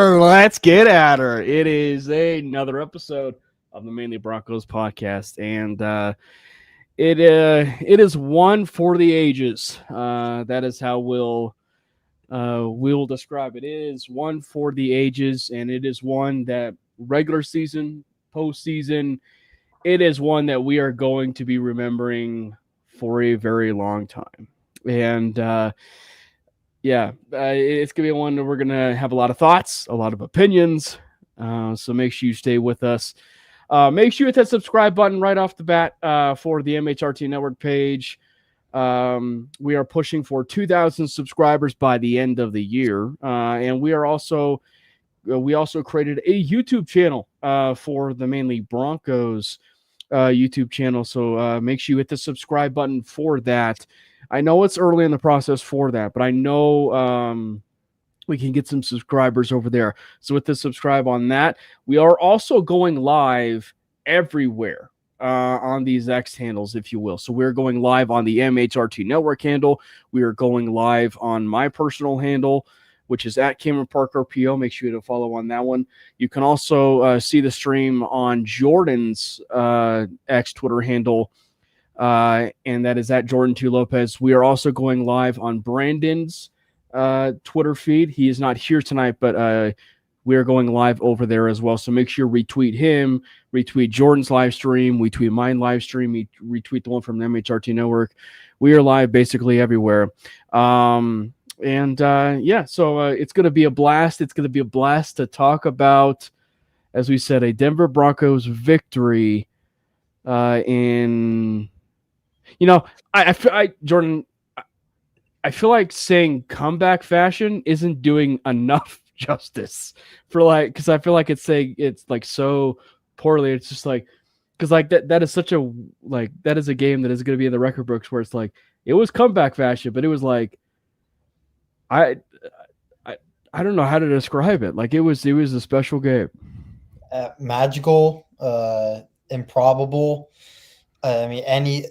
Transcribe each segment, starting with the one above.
her. Let's get at her. It is another episode of the Mainly Broncos podcast, and it is one for the ages. That is how we will describe it. It is one for the ages, and it is one that regular season, postseason, it is one that we are going to be remembering for a very long time. And it's gonna be one that we're gonna have a lot of thoughts, a lot of opinions. So make sure you stay with us. Make sure you hit that subscribe button right off the bat for the MHRT Network page. We are pushing for 2,000 subscribers by the end of the year, and we also created a YouTube channel for the Mainly Broncos YouTube channel. So make sure you hit the subscribe button for that. I know it's early in the process for that, but I know we can get some subscribers over there. So with the subscribe on that, we are also going live everywhere on these X handles, if you will. So we're going live on the MHRT Network handle. We are going live on my personal handle, which is at Cameron Parker PO. Make sure to follow on that one. You can also see the stream on Jordan's X Twitter handle, and that is at Jordan2 Lopez. We are also going live on Brandon's Twitter feed. He is not here tonight, but we are going live over there as well. So make sure you retweet him, retweet Jordan's live stream, retweet mine live stream, retweet the one from the MHRT Network. We are live basically everywhere. So it's going to be a blast. It's going to be a blast to talk about, as we said, a Denver Broncos victory Jordan, I feel like saying comeback fashion isn't doing enough justice because I feel like it's saying it's like so poorly. It's just like, because like that is such a, like, that is a game that is going to be in the record books where it's like, it was comeback fashion, but it was like, I don't know how to describe it. Like it was a special game. Magical, improbable. I mean, any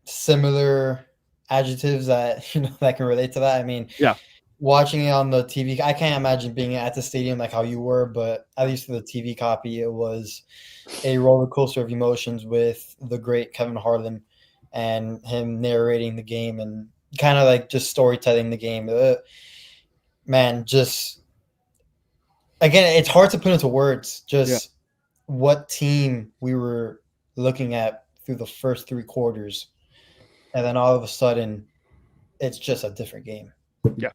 similar adjectives that that can relate to that. I mean, yeah. Watching it on the TV, I can't imagine being at the stadium like how you were, but at least for the TV copy, it was a roller coaster of emotions with the great Kevin Harlan and him narrating the game and kind of like just storytelling the game. Man, just again, it's hard to put into words just what team we were looking at through the first three quarters. And then all of a sudden, it's just a different game. Yeah.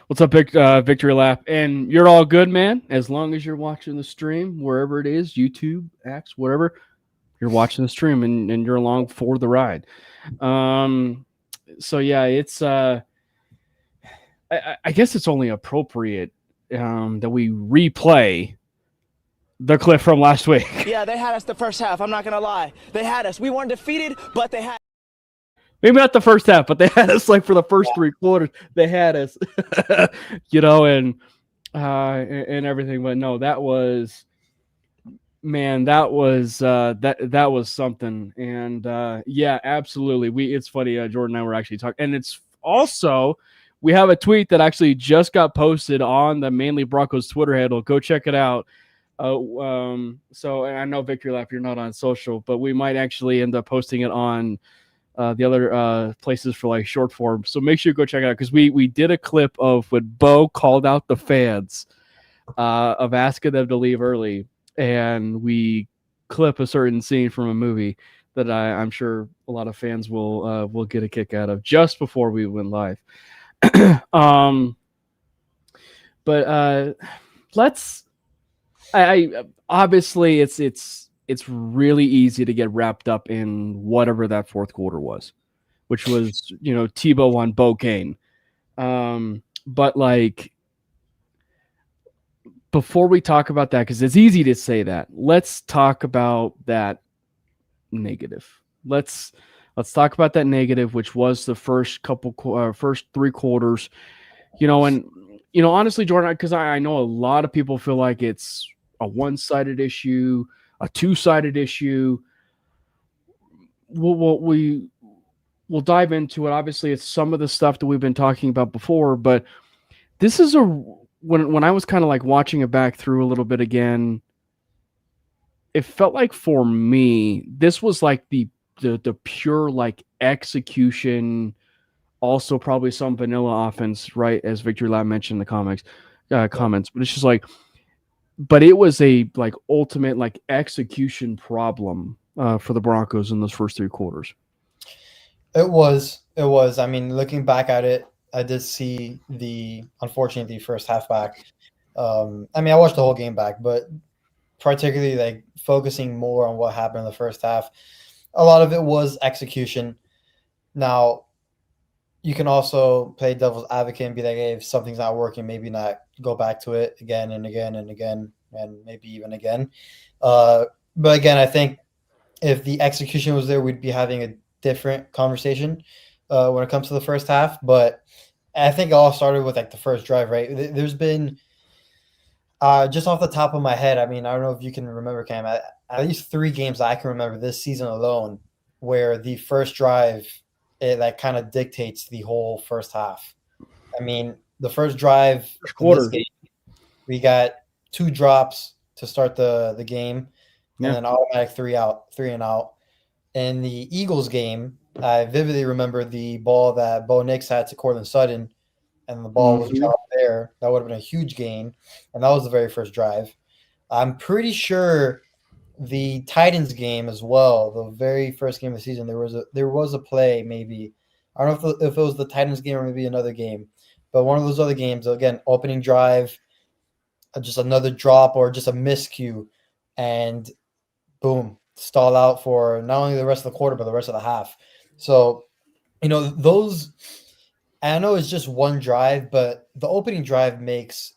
What's up, Victory Lap? And you're all good, man. As long as you're watching the stream, wherever it is, YouTube, X, whatever, you're watching the stream and you're along for the ride. So yeah, it's I guess it's only appropriate that we replay the clip from last week. Yeah, they had us the first half. I'm not gonna lie, they had us. We weren't defeated, but they had. Maybe not the first half, but they had us like for the first three quarters. They had us, and everything. But no, that was, man, that was something. And yeah, absolutely. It's funny. Jordan and I were actually talking, and it's also, we have a tweet that actually just got posted on the Mainly Broncos Twitter handle. Go check it out. So I know, Victory Lap, you're not on social, but we might actually end up posting it on the other places for like short form. So make sure you go check it out, because we did a clip of when Bo called out the fans of asking them to leave early, and we clip a certain scene from a movie that I'm sure a lot of fans will get a kick out of just before we went live. But let's. I obviously it's really easy to get wrapped up in whatever that fourth quarter was, which was, Tebow on Bo Kane. But like, before we talk about that, because it's easy to say that, let's talk about that negative. Let's talk about that negative, which was the first three quarters, and honestly, Jordan, because I know a lot of people feel like it's a one-sided issue, a two-sided issue. We'll dive into it. Obviously, it's some of the stuff that we've been talking about before, but this is when I was kind of like watching it back through a little bit again, it felt like for me, this was like the pure like execution, also probably some vanilla offense, right? As Victor Lab mentioned in the comments, but it's just like, but it was a like ultimate like execution problem for the Broncos in those first 3 quarters. It was. I mean, looking back at it, I did see unfortunately, the first half back. I mean, I watched the whole game back, but particularly like focusing more on what happened in the first half, a lot of it was execution. Now, you can also play devil's advocate and be like, hey, if something's not working, maybe not go back to it again and again and again, and maybe even again. But again, I think if the execution was there, we'd be having a different conversation when it comes to the first half. But I think it all started with like the first drive, right? There's been just off the top of my head, I mean, I don't know if you can remember, Cam, at least 3 games I can remember this season alone where the first drive, it like kind of dictates the whole first half. I mean, the first drive in this game, we got 2 drops to start the game, and then automatic 3 and out. In the Eagles game, I vividly remember the ball that Bo Nix had to Courtland Sutton, and the ball was dropped there. That would have been a huge gain, and that was the very first drive. I'm pretty sure the Titans game as well, the very first game of the season, there was a play maybe. I don't know if it was the Titans game or maybe another game, but one of those other games, again, opening drive, just another drop or just a miscue, and boom, stall out for not only the rest of the quarter but the rest of the half. So, those, I know it's just one drive, but the opening drive makes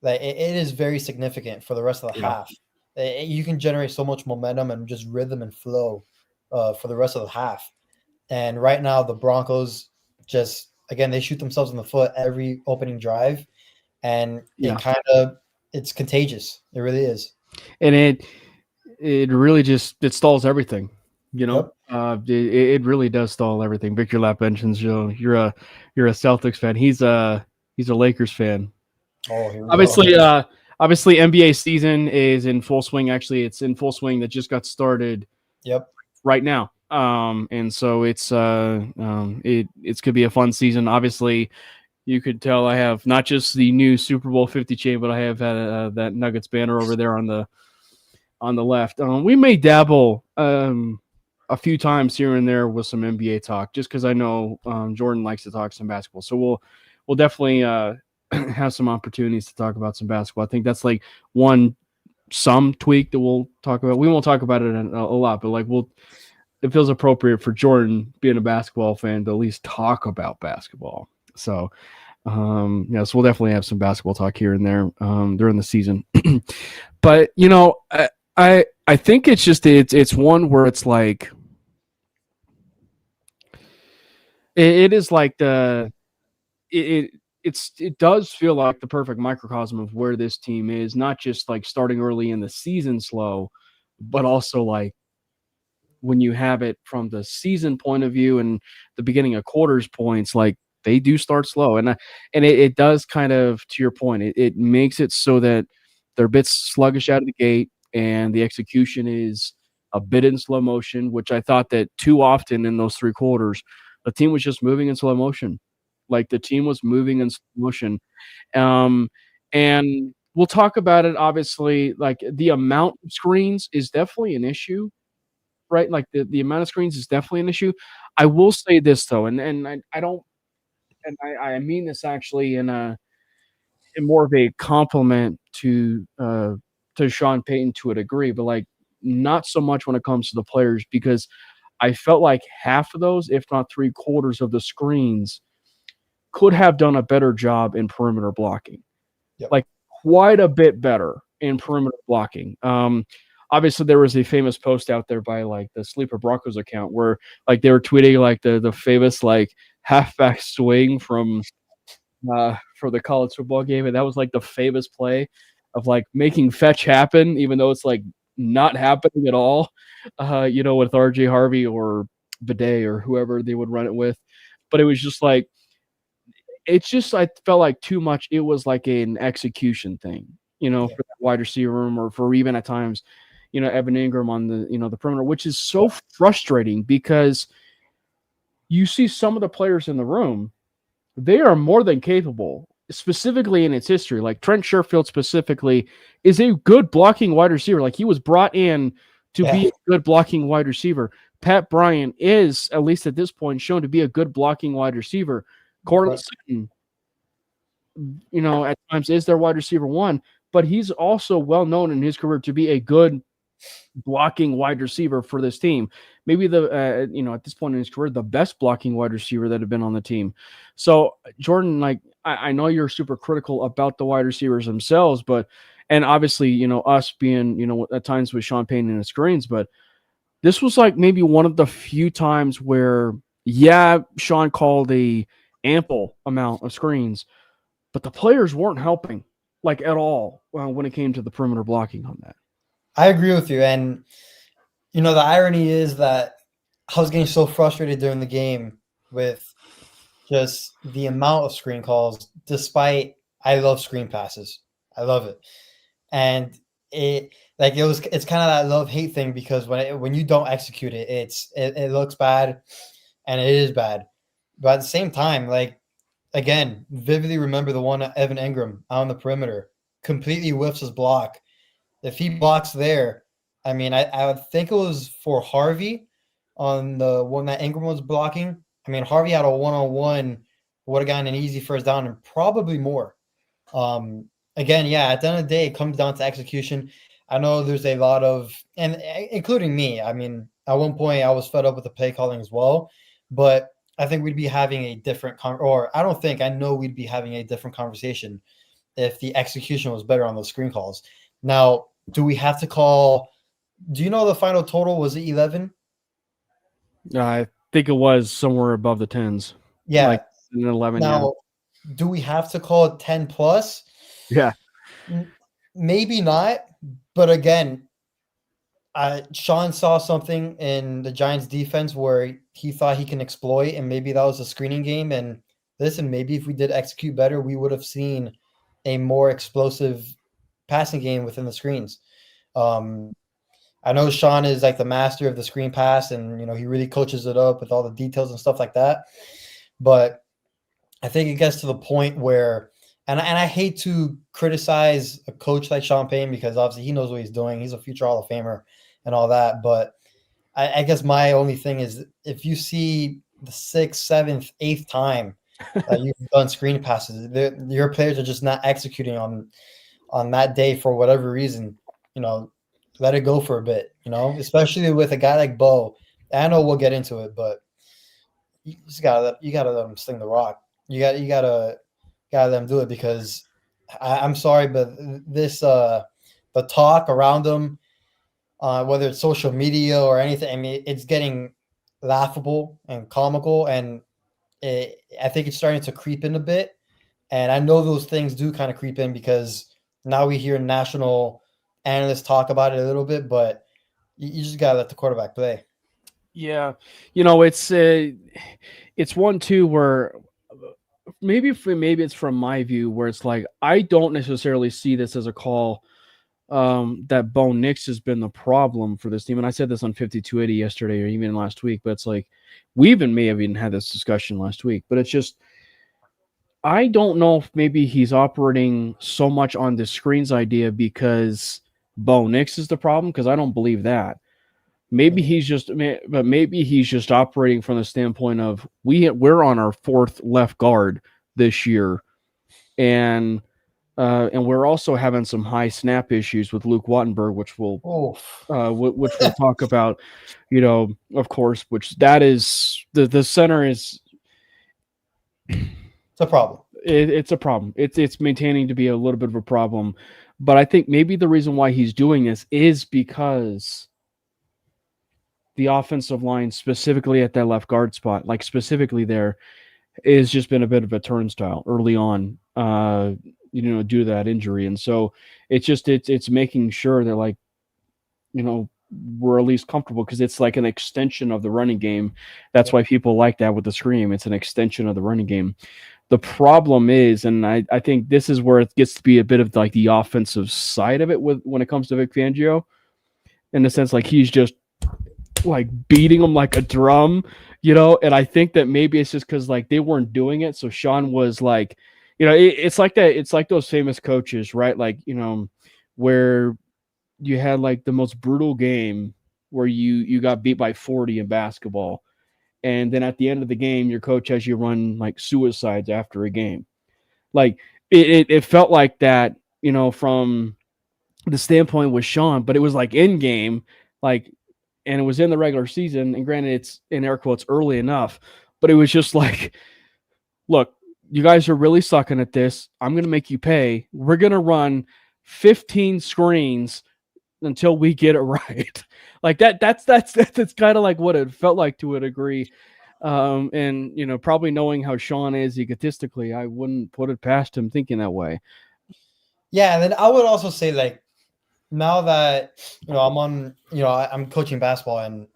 like it is very significant for the rest of the half. You can generate so much momentum and just rhythm and flow for the rest of the half. And right now, the Broncos just, again, they shoot themselves in the foot every opening drive, and it's contagious. It really is. And it really just stalls everything. It really does stall everything. Victor Lap mentions, you're a Celtics fan. He's a Lakers fan. Oh, obviously NBA season is in full swing. Actually, it's in full swing. That just got started. Yep. Right now. And so it's it's gonna be a fun season. Obviously, you could tell I have not just the new Super Bowl 50 chain, but I have had that Nuggets banner over there on the left. We may dabble a few times here and there with some NBA talk, just because I know Jordan likes to talk some basketball. So we'll definitely have some opportunities to talk about some basketball. I think that's like some tweak that we'll talk about. We won't talk about it a lot, but like it feels appropriate for Jordan, being a basketball fan, to at least talk about basketball. So, so we'll definitely have some basketball talk here and there during the season. But I think it's just it's one where it's like it is like it does feel like the perfect microcosm of where this team is, not just like starting early in the season slow, but also like when you have it from the season point of view and the beginning of quarters points, like they do start slow. And it does kind of, to your point, it makes it so that they're a bit sluggish out of the gate and the execution is a bit in slow motion, which I thought that too often in those 3 quarters, the team was just moving in slow motion. Like the team was moving in slow motion. And we'll talk about it, obviously, like the amount of screens is definitely an issue, right? Like the amount of screens is definitely an issue. I will say this though, and I don't, and I mean this actually in more of a compliment to Sean Payton to a degree, but like not so much when it comes to the players, because I felt like half of those, if not 3/4 of the screens, could have done a better job in perimeter blocking. Yep. Like quite a bit better in perimeter blocking. Obviously there was a famous post out there by like the Sleeper Broncos account where like they were tweeting like the famous like halfback swing from for the college football game, and that was like the famous play of like making fetch happen, even though it's like not happening at all. With RJ Harvey or Bidet or whoever they would run it with. But it was just like it's just I felt like too much. It was like an execution thing, for that wide receiver room, or for even at times, Evan Ingram on the the perimeter, which is so frustrating because you see some of the players in the room, they are more than capable, specifically in its history. Like Trent Sherfield specifically is a good blocking wide receiver. Like he was brought in to be a good blocking wide receiver. Pat Bryant is, at least at this point, shown to be a good blocking wide receiver. Cortland Sutton, at times is their wide receiver one, but he's also well known in his career to be a good blocking wide receiver for this team. Maybe at this point in his career, the best blocking wide receiver that had been on the team. So Jordan, like, I know you're super critical about the wide receivers themselves, and obviously, us being, at times with Sean Payton and his screens, but this was like maybe one of the few times where, Sean called a ample amount of screens, but the players weren't helping like at all when it came to the perimeter blocking on that. I agree with you. And, the irony is that I was getting so frustrated during the game with just the amount of screen calls, despite I love screen passes. I love it. And it's kind of that love-hate thing, because when you don't execute it, it looks bad, and it is bad. But at the same time, like, again, vividly remember the one Evan Ingram on the perimeter, completely whiffs his block. If he blocks there, I mean, I would think it was for Harvey on the one that Ingram was blocking. I mean, Harvey had a one-on-one, would have gotten an easy first down and probably more. Again, at the end of the day, it comes down to execution. I know there's a lot of, and including me, I mean, at one point I was fed up with the play calling as well, but I think we'd be having a different I know we'd be having a different conversation if the execution was better on those screen calls. Now, do we have to call? Do you know the final total? Was it 11? I think it was somewhere above the 10s. Yeah, like an 11. Now, do we have to call it 10 plus? Yeah, maybe not. But again, Sean saw something in the Giants' defense where he thought he can exploit, and maybe that was a screening game. And listen, maybe if we did execute better, we would have seen a more explosive passing game within the screens. I know Sean is like the master of the screen pass, and he really coaches it up with all the details and stuff like that. But I think it gets to the point where, and I hate to criticize a coach like Sean Payton, because obviously he knows what he's doing. He's a future Hall of Famer and all that. But I guess my only thing is, if you see the 6th, 7th, 8th time that you've done screen passes, your players are just not executing on that day for whatever reason, let it go for a bit, especially with a guy like Bo. I know we'll get into it, but you just gotta let him sling the rock. You gotta let him do it, because I'm sorry, but this the talk around him, whether it's social media or anything, I mean, it's getting laughable and comical, and I think it's starting to creep in a bit. And I know those things do kind of creep in, because now we hear national analysts talk about it a little bit, but you just gotta let the quarterback play. Yeah, it's one too where maybe it's from my view, where it's like I don't necessarily see this as a call that Bo Nix has been the problem for this team. And I said this on 5280 yesterday, or even last week, but it's like we may have even had this discussion last week, but it's just, I don't know if maybe he's operating so much on the screens idea because Bo Nix is the problem, because I don't believe that. Maybe he's just operating from the standpoint of we're on our 4th left guard this year, and we're also having some high snap issues with Luke Wattenberg, which we'll talk about, of course. Which that is the center is. It's a problem. It's a problem. It's maintaining to be a little bit of a problem, but I think maybe the reason why he's doing this is because the offensive line, specifically at that left guard spot, like specifically there, has just been a bit of a turnstile early on, due to that injury. And so it's making sure that, like, we're at least comfortable because it's like an extension of the running game. That's why people like that with the scream. It's an extension of the running game. The problem is, and I think this is where it gets to be a bit of like the offensive side of it when it comes to Vic Fangio, in the sense like he's just like beating them like a drum, and I think that maybe it's just because like they weren't doing it. So Sean was like, it's like that. It's like those famous coaches, right? Like, where you had like the most brutal game where you got beat by 40 in basketball. And then at the end of the game, your coach has you run like suicides after a game. Like it felt like that, from the standpoint with Sean, but it was like in game, like, and it was in the regular season. And granted, it's in air quotes early enough, but it was just like, look, you guys are really sucking at this. I'm going to make you pay. We're going to run 15 screens until we get it right. Like that's kind of like what it felt like to a degree. And probably knowing how Sean is egotistically, I wouldn't put it past him thinking that way. Yeah, and then I would also say, like, now that I'm coaching basketball, and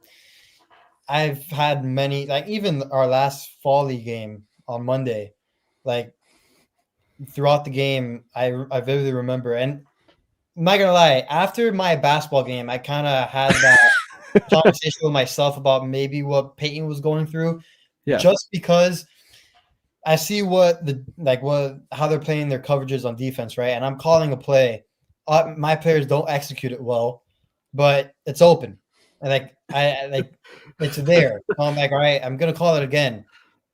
I've had many, like, even our last fall league game on Monday, like, throughout the game, I vividly remember, and I'm not gonna lie, after my basketball game, I kind of had that conversation with myself about maybe what Peyton was going through, just because I see how they're playing their coverages on defense, right? And I'm calling a play. My players don't execute it well, but it's open, and it's there. So I'm like, all right, I'm gonna call it again,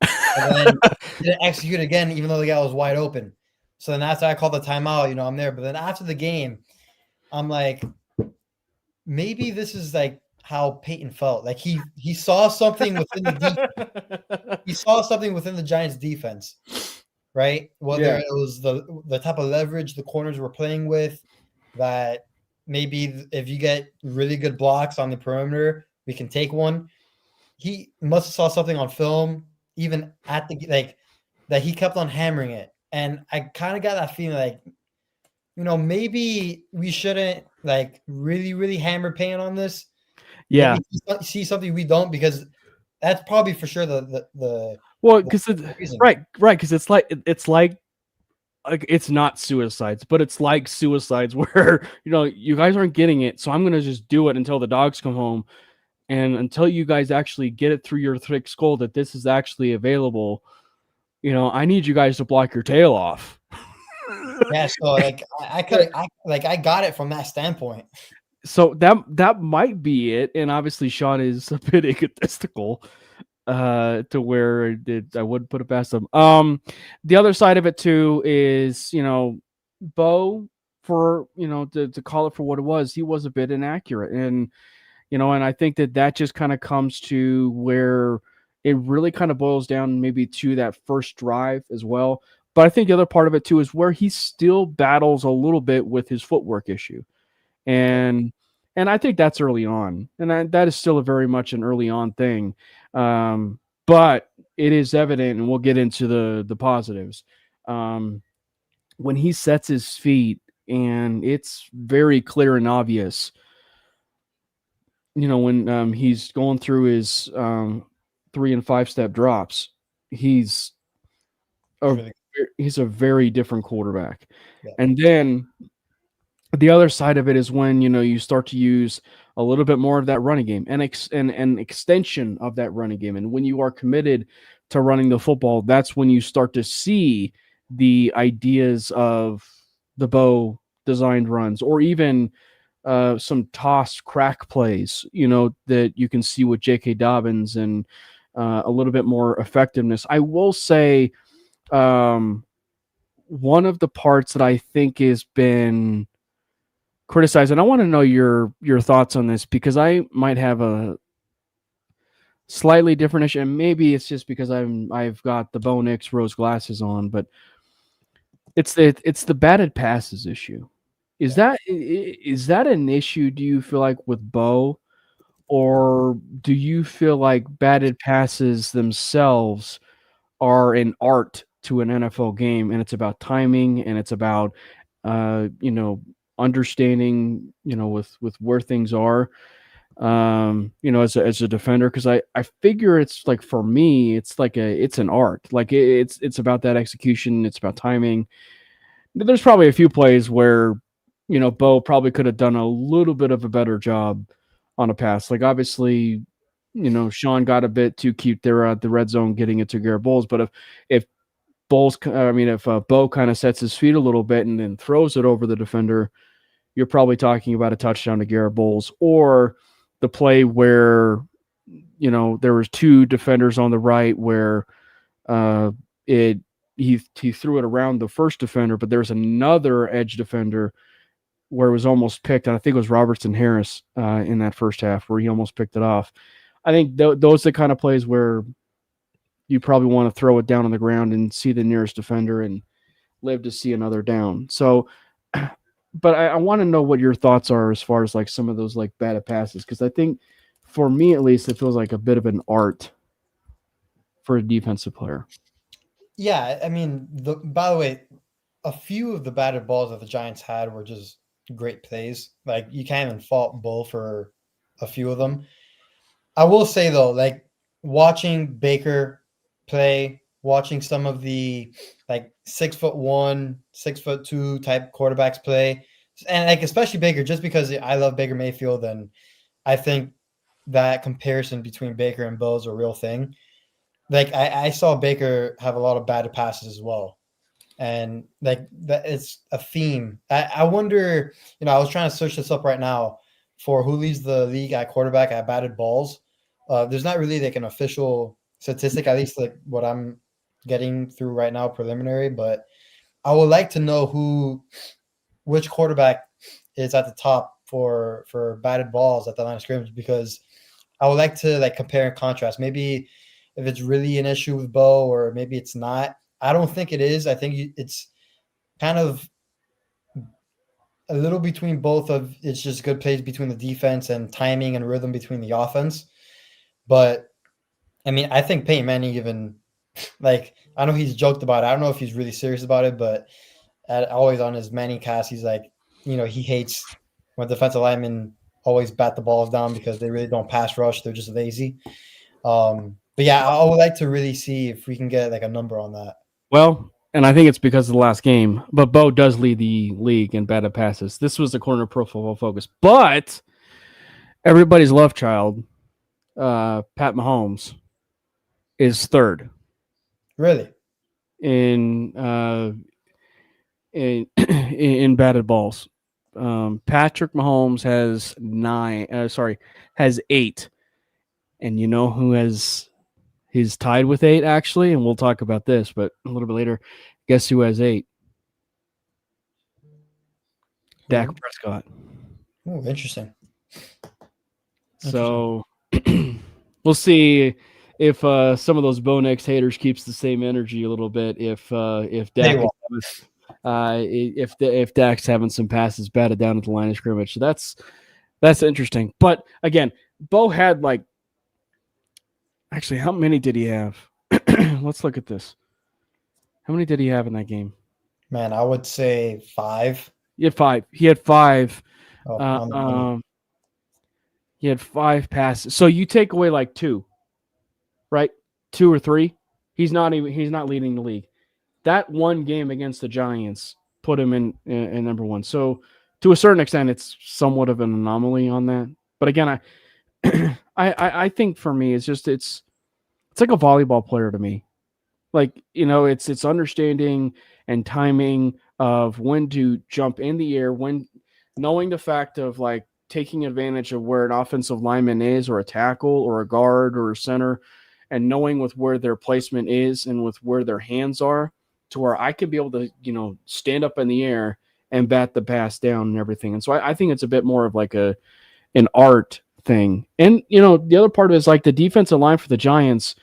and then didn't execute again, even though the guy was wide open. So then after I called the timeout, I'm there. But then after the game, I'm like, maybe this is like how Peyton felt. Like he saw something within the defense. He saw something within the Giants defense, right? Whether it was the type of leverage the corners were playing with, that maybe if you get really good blocks on the perimeter, we can take one. He must have saw something on film, even at the that he kept on hammering it. And I kind of got that feeling like, maybe we shouldn't like really, really hammer Payne on this. Yeah. Maybe see something we don't, because that's probably for sure because because it's like it's not suicides, but it's like suicides where you guys aren't getting it, so I'm gonna just do it until the dogs come home, and until you guys actually get it through your thick skull that this is actually available. I need you guys to block your tail off. Yeah, so I got it from that standpoint. So that might be it, and obviously Sean is a bit egotistical, to where I wouldn't put it past him. The other side of it too is Bo, for to call it for what it was, he was a bit inaccurate, and and I think that just kind of comes to where it really kind of boils down maybe to that first drive as well. But I think the other part of it too is where he still battles a little bit with his footwork issue. And I think that's early on. And that is still a very much an early on thing. But it is evident, and we'll get into the positives. When he sets his feet, and it's very clear and obvious, when he's going through his 3 and 5 step drops, he's a very different quarterback. Yeah. And then the other side of it is when you start to use a little bit more of that running game and an extension of that running game. And when you are committed to running the football, that's when you start to see the ideas of the Bo designed runs, or even some toss crack plays, that you can see with J.K. Dobbins, and a little bit more effectiveness. I will say one of the parts that I think has been criticized, and I want to know your thoughts on this, because I might have a slightly different issue, and maybe it's just because I've got the Bo Nix rose glasses on, but it's the batted passes issue. Is that an issue, do you feel like, with Bo, or do you feel like batted passes themselves are an art to an NFL game, and it's about timing, and it's about understanding with where things are? as a defender, because I figure it's like, for me, it's like it's an art. Like it's about that execution, it's about timing. There's probably a few plays where Bo probably could have done a little bit of a better job on a pass. Like obviously, Sean got a bit too cute there at the red zone getting it to Garrett Bowles, but if Bo kind of sets his feet a little bit and then throws it over the defender, you're probably talking about a touchdown to Garrett Bowles, or the play where there was two defenders on the right where he threw it around the first defender, but there's another edge defender where it was almost picked, and I think it was Robertson Harris in that first half where he almost picked it off. I think those are the kind of plays where you probably want to throw it down on the ground and see the nearest defender and live to see another down. So, but I want to know what your thoughts are as far as like some of those like batted passes, because I think for me at least it feels like a bit of an art for a defensive player. Yeah, I mean, by the way, a few of the batted balls that the Giants had were just great plays. Like you can't even fault Bull for a few of them. I will say though, like watching Baker play, watching some of the like 6'1", 6'2" type quarterbacks play, and like especially Baker, just because I love Baker Mayfield, and I think that comparison between Baker and Bo is a real thing. Like I saw Baker have a lot of bad passes as well, and like that it's a theme. I wonder, I was trying to search this up right now for who leads the league at quarterback at batted balls. There's not really like an official statistic, at least like what I'm getting through right now, preliminary. But I would like to know which quarterback is at the top for batted balls at the line of scrimmage, because I would like to like compare and contrast. Maybe if it's really an issue with Bo, or maybe it's not. I don't think it is. I think it's kind of a little between both of it's just good plays between the defense and timing and rhythm between the offense. But I mean, I think Peyton Manning even like I know he's joked about it. I don't know if he's really serious about it, but always on his Manning cast, he's like, he hates when defensive linemen always bat the balls down because they really don't pass rush. They're just lazy. But yeah, I would like to really see if we can get like a number on that. Well, and I think it's because of the last game, but Bo does lead the league in batted passes. This was the corner Pro Football Focus, but everybody's love child, Pat Mahomes, is third. Really? In batted balls. Patrick Mahomes has 8. And you know who he's tied with 8 actually, and we'll talk about this, but a little bit later. Guess who has 8? Dak Prescott. Oh, interesting. So we'll see if some of those Bo Nix haters keeps the same energy a little bit. If Dak if Dak's having some passes batted down at the line of scrimmage, so that's interesting. But again, Bo had like, actually, how many did he have? Let's look at this. How many did he have in that game? Man, I would say 5. He had 5. He had 5. Oh, he had 5 passes. So you take away like 2, right? 2 or 3. He's not leading the league. That one game against the Giants put him in number 1. So to a certain extent, it's somewhat of an anomaly on that. But again, I think for me, it's like a volleyball player to me. Like, it's understanding and timing of when to jump in the air, when knowing the fact of like taking advantage of where an offensive lineman is, or a tackle or a guard or a center, and knowing with where their placement is and with where their hands are, to where I could be able to, stand up in the air and bat the pass down and everything. And so I think it's a bit more of like an art thing. And, the other part is like the defensive line for the Giants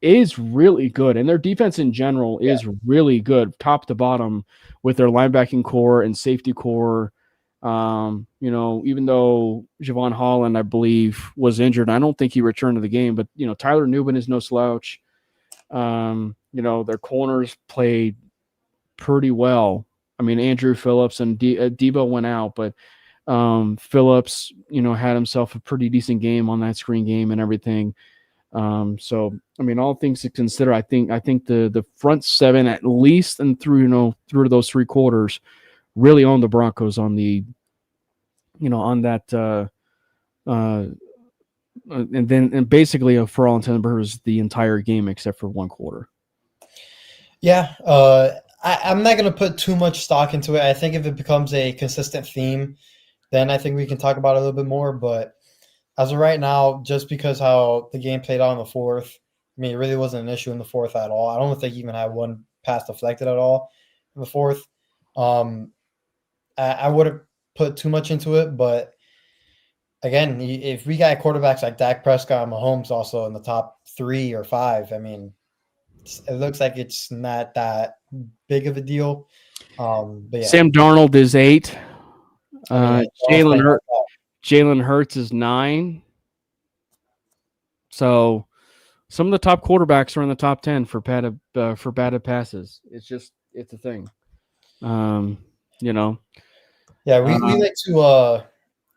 is really good. And their defense in general is really good, top to bottom, with their linebacking core and safety core. Even though Javon Holland, I believe, was injured, I don't think he returned to the game, but, Tyler Nubin is no slouch. Their corners played pretty well. I mean, Andrew Phillips and Debo went out, but Phillips, had himself a pretty decent game on that screen game and everything. So I mean, all things to consider, I think the front seven, at least, and through those 3 quarters, really owned the Broncos on the on that and basically, for all intents and purposes, the entire game except for 1 quarter. Yeah, I'm not going to put too much stock into it. I think if it becomes a consistent theme, then I think we can talk about it a little bit more. But as of right now, just because how the game played out in the fourth, I mean, it really wasn't an issue in the fourth at all. I don't think he even had one pass deflected at all in the fourth. I wouldn't put too much into it, but again, if we got quarterbacks like Dak Prescott and Mahomes also in the top 3 or 5, I mean, it looks like it's not that big of a deal. But yeah. Sam Darnold is 8. I Jalen Hurts is 9. So some of the top quarterbacks are in the top 10 for batted passes. It's a thing. Yeah, we like to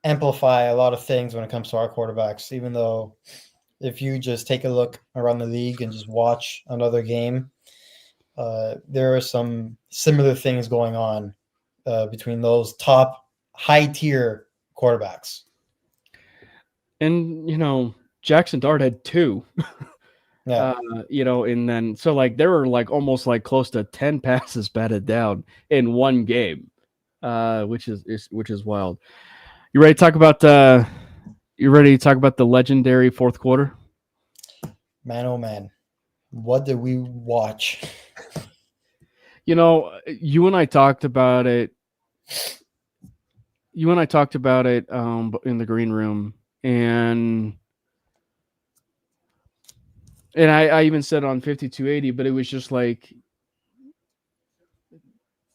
amplify a lot of things when it comes to our quarterbacks, even though if you just take a look around the league and just watch another game, there are some similar things going on between those top high-tier quarterbacks. And, Jackson Dart had 2. Yeah. And then so there were almost close to 10 passes batted down in 1 game, which is wild. You ready to talk about the legendary fourth quarter? Man, oh man, what did we watch? You and I talked about it. In the green room, and I even said on 5280, but it was just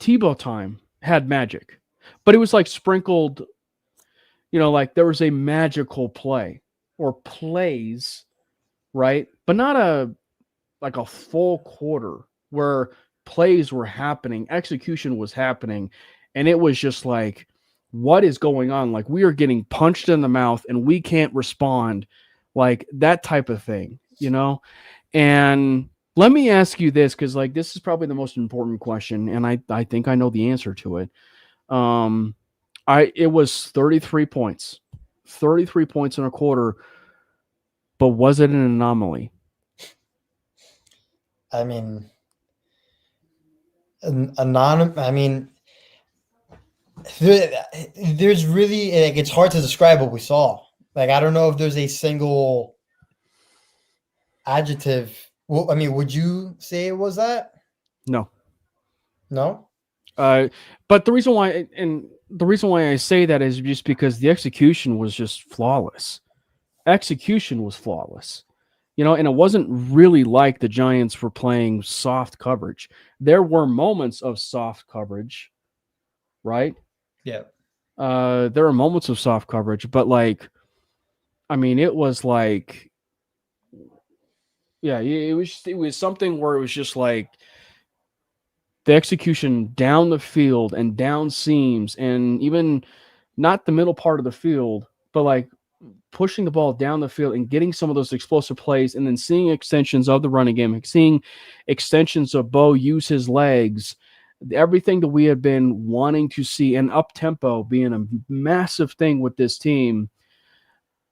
Tebow time had magic, but it was sprinkled. There was a magical play or plays, right? But not a full quarter where plays were happening, execution was happening, and it was just what is going on? We are getting punched in the mouth and we can't respond, that type of thing, And let me ask you this, because this is probably the most important question, and I think I know the answer to it. It was 33 points. 33 points in a quarter, but was it an anomaly? I mean, I mean, there's really it's hard to describe what we saw. I don't know if there's a single adjective. Well, I mean, would you say it was that? No. But the reason why I say that is just because the execution was just flawless. Execution was flawless. And it wasn't really like the Giants were playing soft coverage. There were moments of soft coverage, right? Yeah. There are moments of soft coverage, but it was it was something where it was just the execution down the field and down seams, and even not the middle part of the field, but pushing the ball down the field and getting some of those explosive plays, and then seeing extensions of the running game, seeing extensions of Bo use his legs, everything that we had been wanting to see, and up tempo being a massive thing with this team.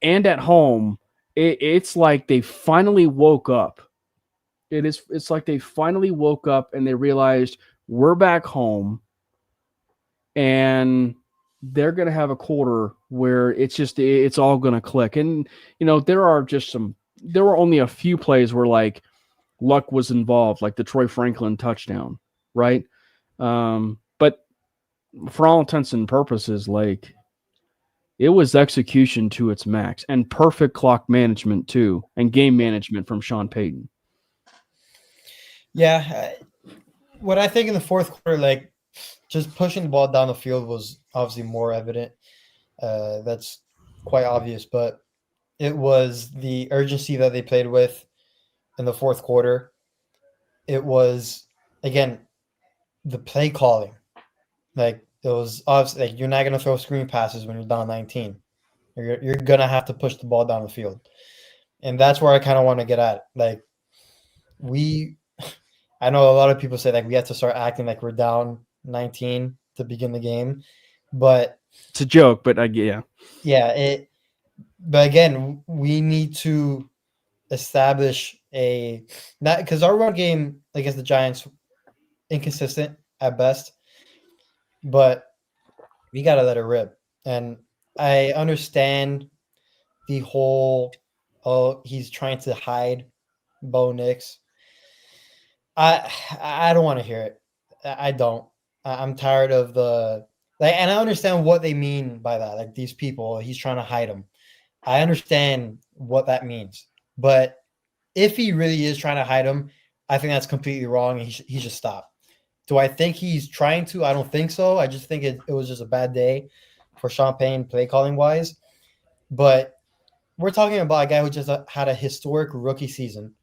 And at home, it's like they finally woke up. It's like they finally woke up and they realized we're back home, and they're going to have a quarter where it's all going to click. And, there were only a few plays where luck was involved, like the Troy Franklin touchdown, right? But for all intents and purposes, it was execution to its max, and perfect clock management too, and game management from Sean Payton. Yeah. What I think in the fourth quarter, just pushing the ball down the field was obviously more evident. That's quite obvious, but it was the urgency that they played with in the fourth quarter. It was, again, the play calling. It it was obviously like you're not gonna throw screen passes when you're down 19. You're gonna have to push the ball down the field, and that's where I kind of want to get at. Like I know a lot of people say like we have to start acting like we're down 19 to begin the game, but It's a joke, but yeah. But again, we need to establish not because our run game against the Giants inconsistent at best, but we gotta let it rip. And I understand the whole he's trying to hide Bo Nix. I don't want to hear it. I don't. I'm tired of and I understand what they mean by that. Like these people, he's trying to hide them. I understand what that means, but if he really is trying to hide him, I think that's completely wrong, and he should stop. Do I think he's trying to? I don't think so. I just think it was just a bad day for Champagne play calling wise. But we're talking about a guy who just had a historic rookie season,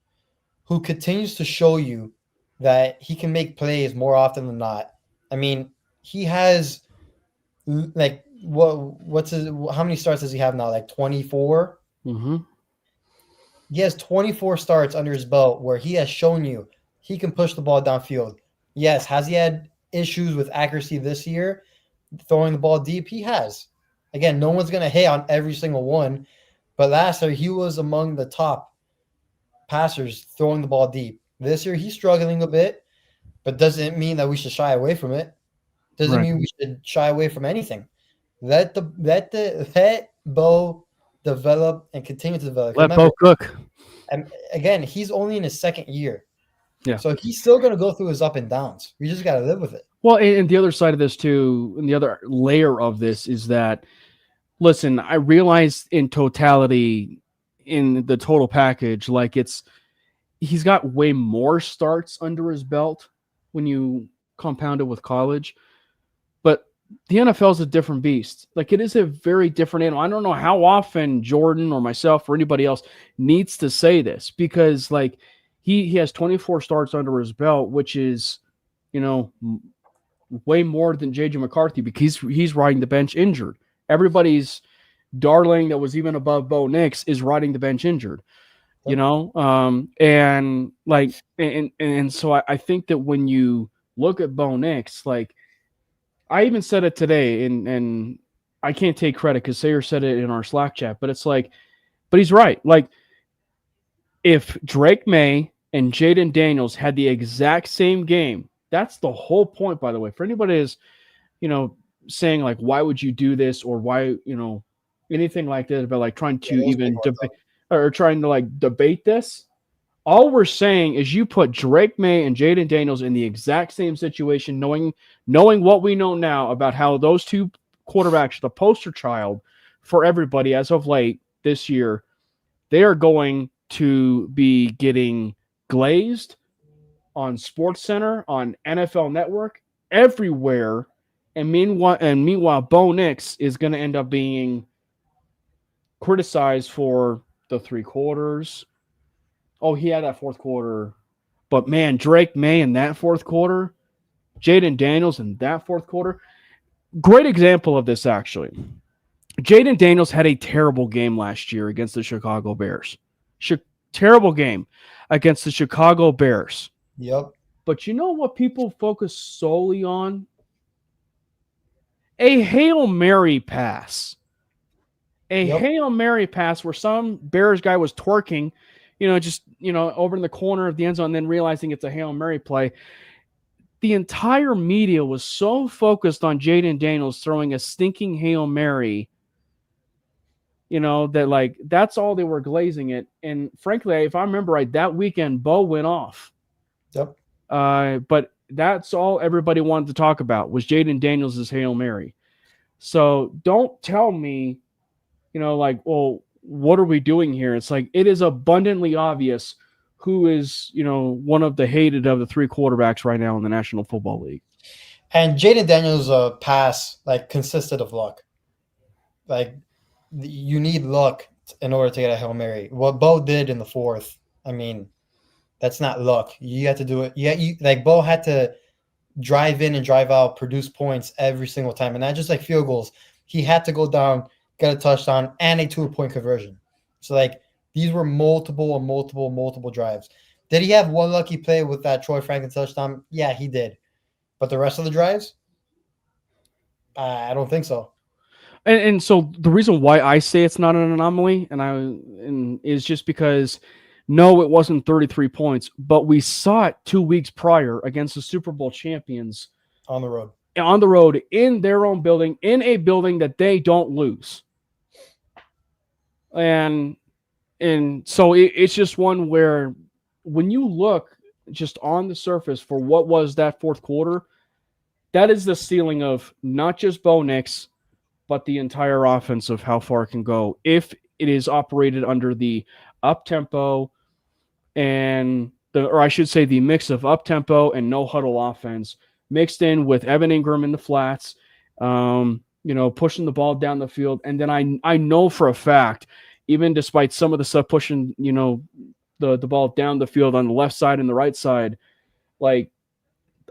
who continues to show you that he can make plays more often than not. I mean, he has like how many starts does he have now? Like 24? Mm-hmm. He has 24 starts under his belt where he has shown you he can push the ball downfield. Yes, has he had issues with accuracy this year, throwing the ball deep? He has. Again, no one's going to hit on every single one, but last year he was among the top passers throwing the ball deep. This year he's struggling a bit, but doesn't mean that we should shy away from it. Doesn't mean we should shy away from anything. Let Bo develop and continue to develop. Let Bo cook. And again, he's only in his second year. Yeah. So he's still going to go through his up and downs. We just got to live with it. Well, and the other side of this too, and the other layer of this is that, listen, I realize in totality, in the total package, like he's got way more starts under his belt when you compound it with college. But the NFL is a different beast. Like, it is a very different animal. I don't know how often Jordan or myself or anybody else needs to say this, because like he has 24 starts under his belt, which is, way more than JJ McCarthy, because he's riding the bench injured. Everybody's darling that was even above Bo Nix is riding the bench injured. And so I think that when you look at Bo Nix, like, I even said it today, and I can't take credit because Sayer said it in our Slack chat, but it's like, but he's right. Like, if Drake May and Jaden Daniels had the exact same game, that's the whole point, by the way. For anybody is, saying like, why would you do this, or why, anything like this, about like trying to even debate or trying to like debate this. All we're saying is you put Drake May and Jaden Daniels in the exact same situation, knowing what we know now about how those two quarterbacks are the poster child for everybody as of late this year. They are going to be getting glazed on SportsCenter, on NFL Network, everywhere. And meanwhile, Bo Nix is going to end up being criticized for the three quarters. Oh, he had that fourth quarter. But, man, Drake May in that fourth quarter, Jaden Daniels in that fourth quarter. Great example of this, actually. Jaden Daniels had a terrible game last year against the Chicago Bears. Terrible game against the Chicago Bears. Yep. But you know what people focus solely on? A Hail Mary pass. Hail Mary pass where some Bears guy was twerking, over in the corner of the end zone, and then realizing it's a Hail Mary play. The entire media was so focused on Jaden Daniels throwing a stinking Hail Mary, that like that's all they were glazing it. And frankly, if I remember right, that weekend Bo went off. Yep. But that's all everybody wanted to talk about was Jaden Daniels' Hail Mary. So don't tell me, well, what are we doing here? It's like, it is abundantly obvious who is, one of the hated of the three quarterbacks right now in the National Football League. And Jaden Daniels' pass consisted of luck. Like, you need luck in order to get a Hail Mary. What Bo did in the fourth, I mean, that's not luck. You have to do it. Yeah, Bo had to drive in and drive out, produce points every single time, and not just like field goals. He had to go down, get a touchdown, and a 2-point conversion. So like these were multiple drives. Did he have one lucky play with that Troy Franklin touchdown? Yeah, he did. But the rest of the drives, I don't think so. And so the reason why I say it's not an anomaly, is just because no, it wasn't 33 points, but we saw it 2 weeks prior against the Super Bowl champions on the road in their own building, in a building that they don't lose. And so it's just one where when you look just on the surface for what was that fourth quarter, that is the ceiling of not just Bo Nix, but the entire offense of how far it can go if it is operated under the up-tempo or I should say the mix of up-tempo and no-huddle offense mixed in with Evan Ingram in the flats, pushing the ball down the field. And then I know for a fact, even despite some of the stuff pushing, the ball down the field on the left side and the right side, like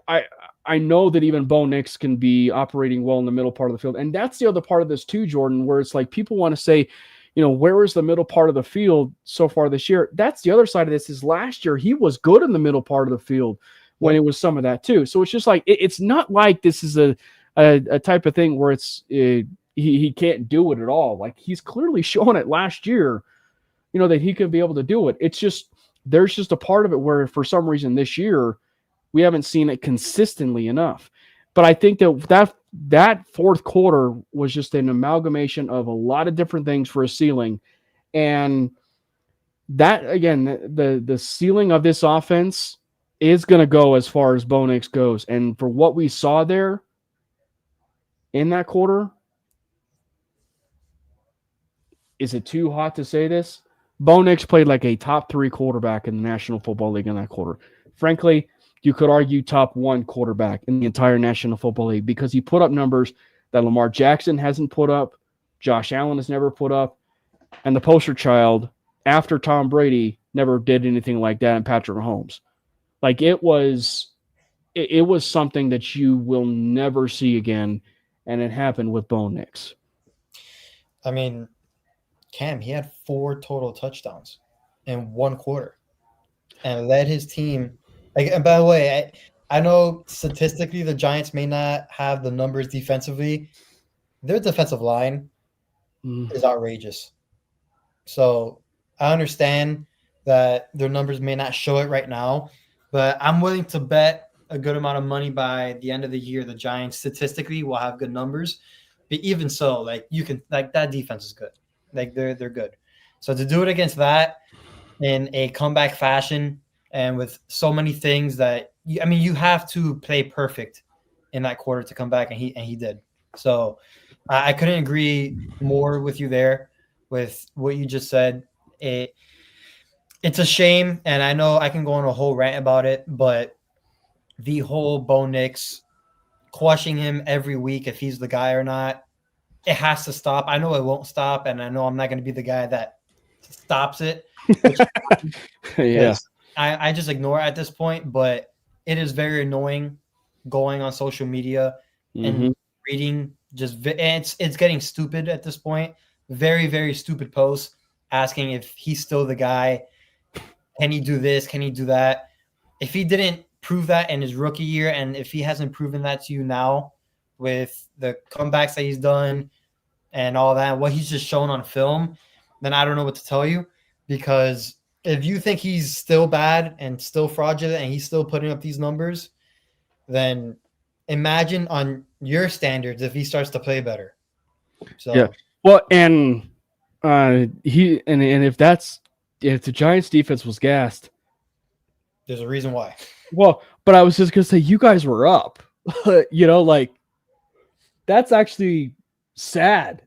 I know that even Bo Nix can be operating well in the middle part of the field. And that's the other part of this too, Jordan, where it's like people want to say, where is the middle part of the field so far this year? That's the other side of this is last year he was good in the middle part of the field when it was some of that too. So it's just like, it's not like this is a type of thing where he can't do it at all. Like he's clearly shown it last year, that he could be able to do it. It's just, there's just a part of it where for some reason this year, we haven't seen it consistently enough. But I think that fourth quarter was just an amalgamation of a lot of different things for a ceiling. And that, again, the ceiling of this offense is going to go as far as Bo Nix goes. And for what we saw there in that quarter, is it too hot to say this? Bo Nix played like a top 3 quarterback in the National Football League in that quarter. Frankly, you could argue top 1 quarterback in the entire National Football League because he put up numbers that Lamar Jackson hasn't put up, Josh Allen has never put up, and the poster child after Tom Brady never did anything like that in Patrick Mahomes. Like it was something that you will never see again, and it happened with Bo Nix. I mean, Cam, he had 4 total touchdowns in 1 quarter and led his team. And by the way, I know statistically the Giants may not have the numbers defensively. Their defensive line is outrageous. So I understand that their numbers may not show it right now, but I'm willing to bet a good amount of money by the end of the year the Giants statistically will have good numbers. But even so, like that defense is good. Like they're good. So to do it against that in a comeback fashion and with so many things that you have to play perfect in that quarter to come back, and he did. So I couldn't agree more with you there with what you just said. It's a shame, and I know I can go on a whole rant about it, but the whole Bo Nix questioning him every week if he's the guy or not, it has to stop. I know it won't stop, and I know I'm not going to be the guy that stops it. Yeah. I just ignore it at this point, but it is very annoying going on social media and reading it's getting stupid at this point. Very, very stupid posts asking if he's still the guy. Can he do this? Can he do that? If he didn't prove that in his rookie year, and if he hasn't proven that to you now with the comebacks that he's done and all that, what he's just shown on film, then I don't know what to tell you. Because if you think he's still bad and still fraudulent and he's still putting up these numbers, then imagine on your standards if he starts to play better. So yeah. Well, and if the Giants defense was gassed, there's a reason why. Well, but I was just gonna say you guys were up. Like that's actually sad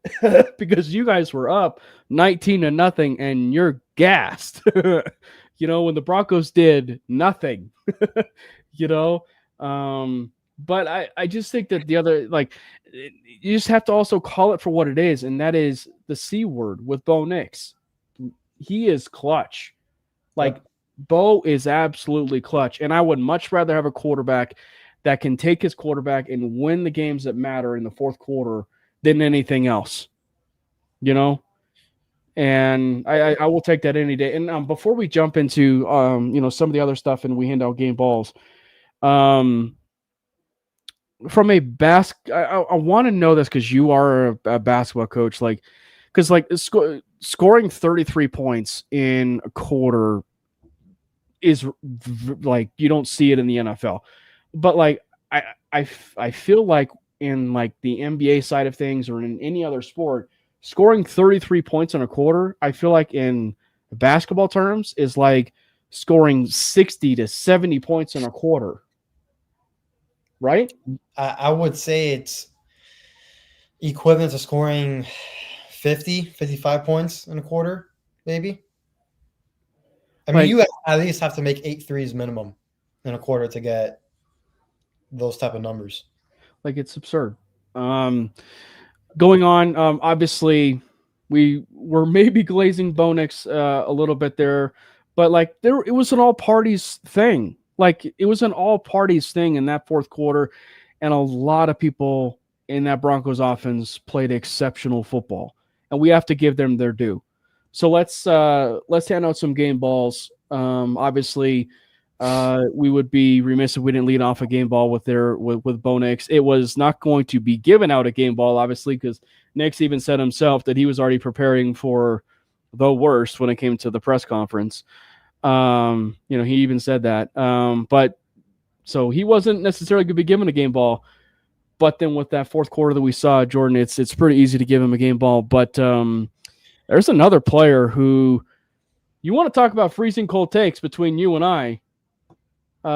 because you guys were up 19-0 and you're gassed. When the Broncos did nothing. But I just think that the other, like, you just have to also call it for what it is, and that is the C word with Bo Nix. He is clutch. Like, Bo is absolutely clutch, and I would much rather have a quarterback that can take his quarterback and win the games that matter in the fourth quarter than anything else. And I will take that any day. And before we jump into some of the other stuff and we hand out game balls, from a I want to know this because you are a basketball coach, because scoring 33 points in a quarter is like you don't see it in the NFL, but like I feel like in like the NBA side of things or in any other sport, scoring 33 points in a quarter, I feel like in basketball terms is like scoring 60 to 70 points in a quarter. Right? I would say it's equivalent to scoring 55 points in a quarter, maybe. I mean, you at least have to make 8 threes minimum in a quarter to get those type of numbers. Like, it's absurd. Going on, obviously, we were maybe glazing Bo Nix a little bit there, but like it was an all parties thing. Like, it was an all parties thing in that fourth quarter, and a lot of people in that Broncos offense played exceptional football, and we have to give them their due. So let's hand out some game balls. Obviously, we would be remiss if we didn't lead off a game ball with Bo Nix. It was not going to be given out a game ball, obviously, because Nix even said himself that he was already preparing for the worst when it came to the press conference. He even said that. But so he wasn't necessarily going to be given a game ball. But then with that fourth quarter that we saw, Jordan, it's pretty easy to give him a game ball. But there's another player who you want to talk about freezing cold takes between you and I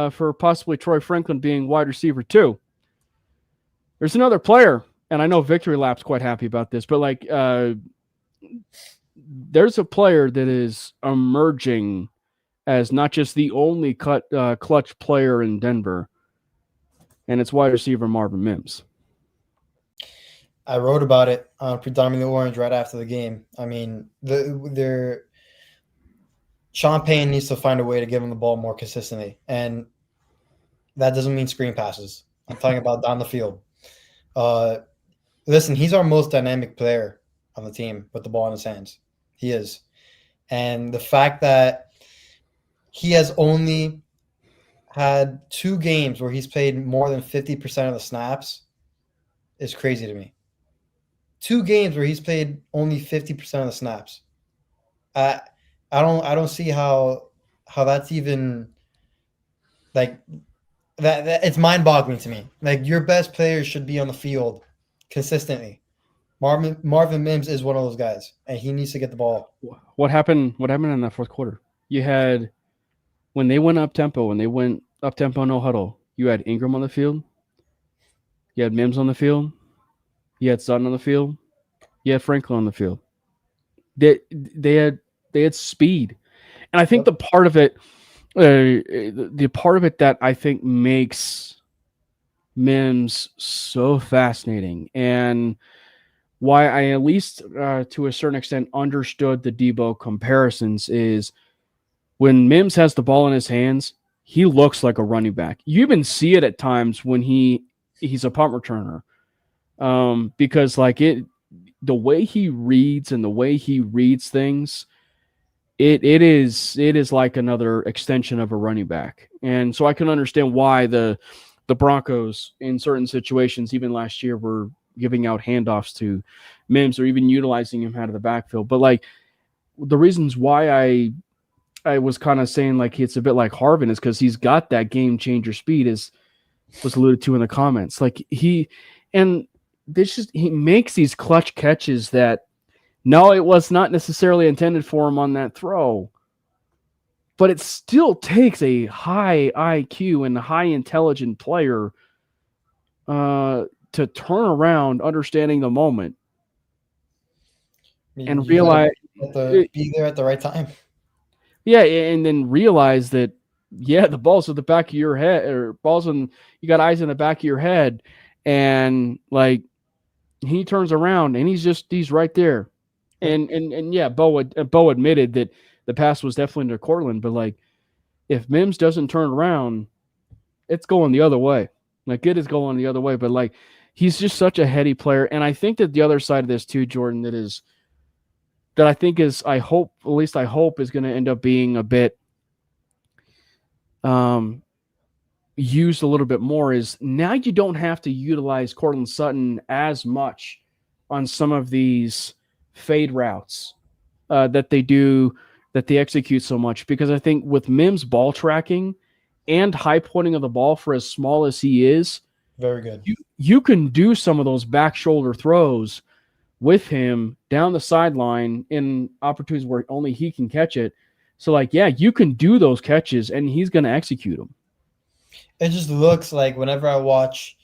for possibly Troy Franklin being wide receiver 2. There's another player, and I know Victory Lap's quite happy about this, but like there's a player that is emerging as not just the only clutch player in Denver, and it's wide receiver Marvin Mims. I wrote about it on Predominantly Orange right after the game. I mean, Sean Payne needs to find a way to give him the ball more consistently, and that doesn't mean screen passes. I'm talking about down the field. Listen, he's our most dynamic player on the team with the ball in his hands. He is. And the fact that he has only had 2 games where he's played more than 50% of the snaps is crazy to me. 2 games where he's played only 50% of the snaps. I don't see how that's even like that it's mind-boggling to me. Like, your best players should be on the field consistently. Marvin Mims is one of those guys, and he needs to get the ball. What happened in that fourth quarter? You had when they went up tempo no huddle, you had Ingram on the field, you had Mims on the field, you had Sutton on the field, you had Franklin on the field. They had speed, and I think the part of it that I think makes Mims so fascinating, and why I at least to a certain extent understood the Debo comparisons is when Mims has the ball in his hands, he looks like a running back. You even see it at times when he's a punt returner, because like the way he reads and the way he reads things, it is like another extension of a running back. And so I can understand why the Broncos in certain situations, even last year, were giving out handoffs to Mims or even utilizing him out of the backfield. But like the reasons why I was kind of saying like it's a bit like Harvin is because he's got that game changer speed, as was alluded to in the comments. Like he makes these clutch catches that no, it was not necessarily intended for him on that throw, but it still takes a high IQ and high intelligent player to turn around, understanding the moment, and realize be there at the right time. Yeah, and then realize that the ball's at the back of your head, or you got eyes in the back of your head, and like he turns around and he's right there. And yeah, Bo admitted that the pass was definitely to Cortland, but like if Mims doesn't turn around, it's going the other way. Like it is going the other way, but like he's just such a heady player. And I think that the other side of this too, Jordan, that I think is I hope is going to end up being a bit used a little bit more is now you don't have to utilize Cortland Sutton as much on some of these fade routes that they execute so much, because I think with Mims' ball tracking and high pointing of the ball for as small as he is, very good. You can do some of those back shoulder throws with him down the sideline in opportunities where only he can catch it. So like, yeah, you can do those catches and he's going to execute them. It just looks like whenever I watch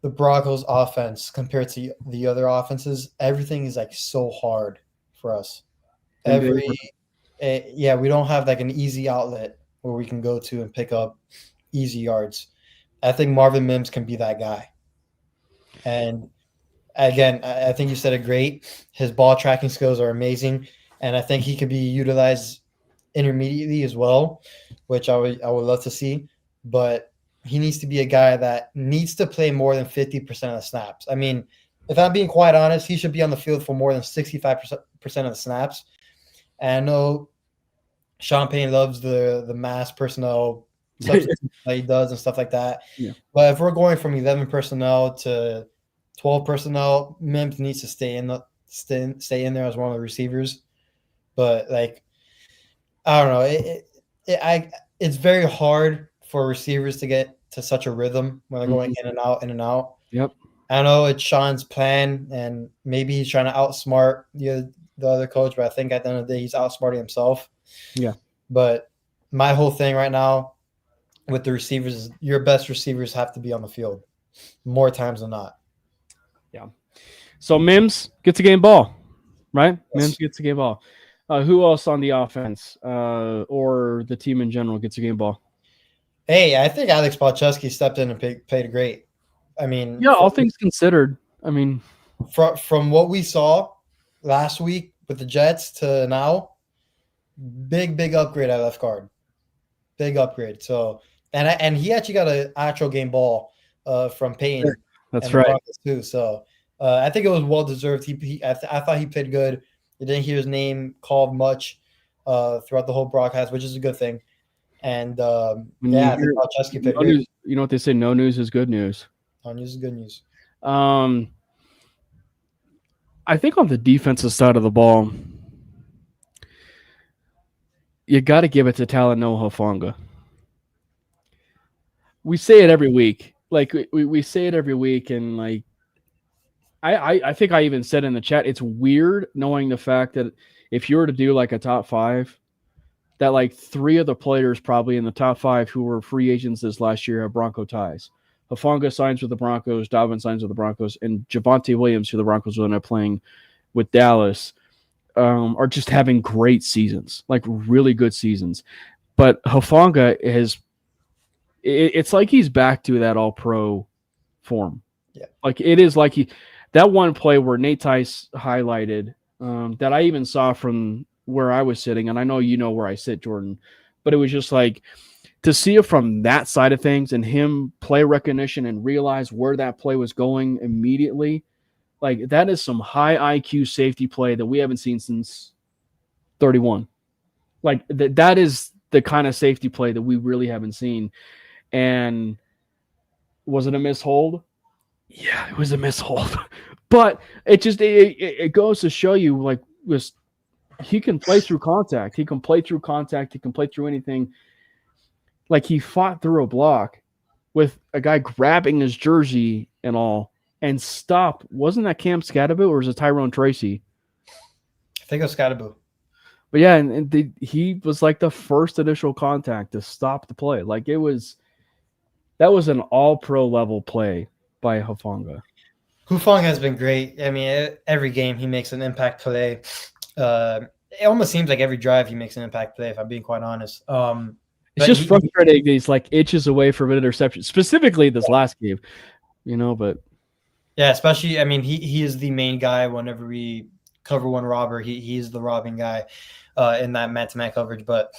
the Broncos offense compared to the other offenses, everything is like so hard for us. We don't have like an easy outlet where we can go to and pick up easy yards. I think Marvin Mims can be that guy. And again, I think you said it great. His ball tracking skills are amazing, and I think he could be utilized intermediately as well, which I would love to see. But he needs to be a guy that needs to play more than 50% of the snaps. I mean, if I'm being quite honest, he should be on the field for more than 65% of the snaps. And I know Sean Payne loves the mass personnel stuff that he does and stuff like that. Yeah. But if we're going from 11 personnel to 12 personnel, Mims needs to stay in there as one of the receivers. But like, I don't know. It's very hard for receivers to get to such a rhythm when they're going in and out. Yep. I know it's Sean's plan, and maybe he's trying to outsmart the other coach, but I think at the end of the day, he's outsmarting himself. Yeah. But my whole thing right now with the receivers is your best receivers have to be on the field more times than not. Yeah. So Mims gets a game ball, right? Yes. Mims gets a game ball. Who else on the offense or the team in general gets a game ball? Hey, I think Alex Palczewski stepped in and played great. I mean, yeah, all things considered. I mean, from what we saw last week with the Jets to now, big upgrade at left guard. Big upgrade. So, and he actually got an actual game ball from Payne. That's right. Too. So, I think it was well deserved. I thought he played good. I didn't hear his name called much throughout the whole broadcast, which is a good thing. And I think Palczewski played good. You know what they say? No news is good news. No news is good news. I think on the defensive side of the ball, you got to give it to Talanoa Hufanga. We say it every week. Like we say it every week, and like I think I even said in the chat, it's weird knowing the fact that if you were to do like a top five, that like three of the players probably in the top five who were free agents this last year have Bronco ties. Hufanga signs with the Broncos, Dalvin signs with the Broncos, and Javonte Williams, who the Broncos will end up playing with Dallas, are just having great seasons, like really good seasons. But Hufanga it's like he's back to that all-pro form. Yeah. Like it is like that one play where Nate Tice highlighted that I even saw from where I was sitting, and I know you know where I sit, Jordan, but it was just like to see it from that side of things and him play recognition and realize where that play was going immediately. Like that is some high IQ safety play that we haven't seen since 31. Like that is the kind of safety play that we really haven't seen. And was it a mishold? Yeah, it was a mishold. But it goes to show you like he can play through contact. He can play through contact. He can play through anything. Like he fought through a block with a guy grabbing his jersey and all and stopped. Wasn't that Cam Scadaboo or was it Tyrone Tracy? I think it was Scadaboo. But yeah, and he was like the first initial contact to stop the play. Like that was an all-pro level play by Hufanga. Hufanga has been great. I mean, every game he makes an impact play. It almost seems like every drive he makes an impact play, if I'm being quite honest. It's just frustrating that he's like inches away from an interception, specifically this last game, but. Yeah, especially, I mean, he is the main guy whenever we cover one robber. He's the robbing guy in that man-to-man coverage. But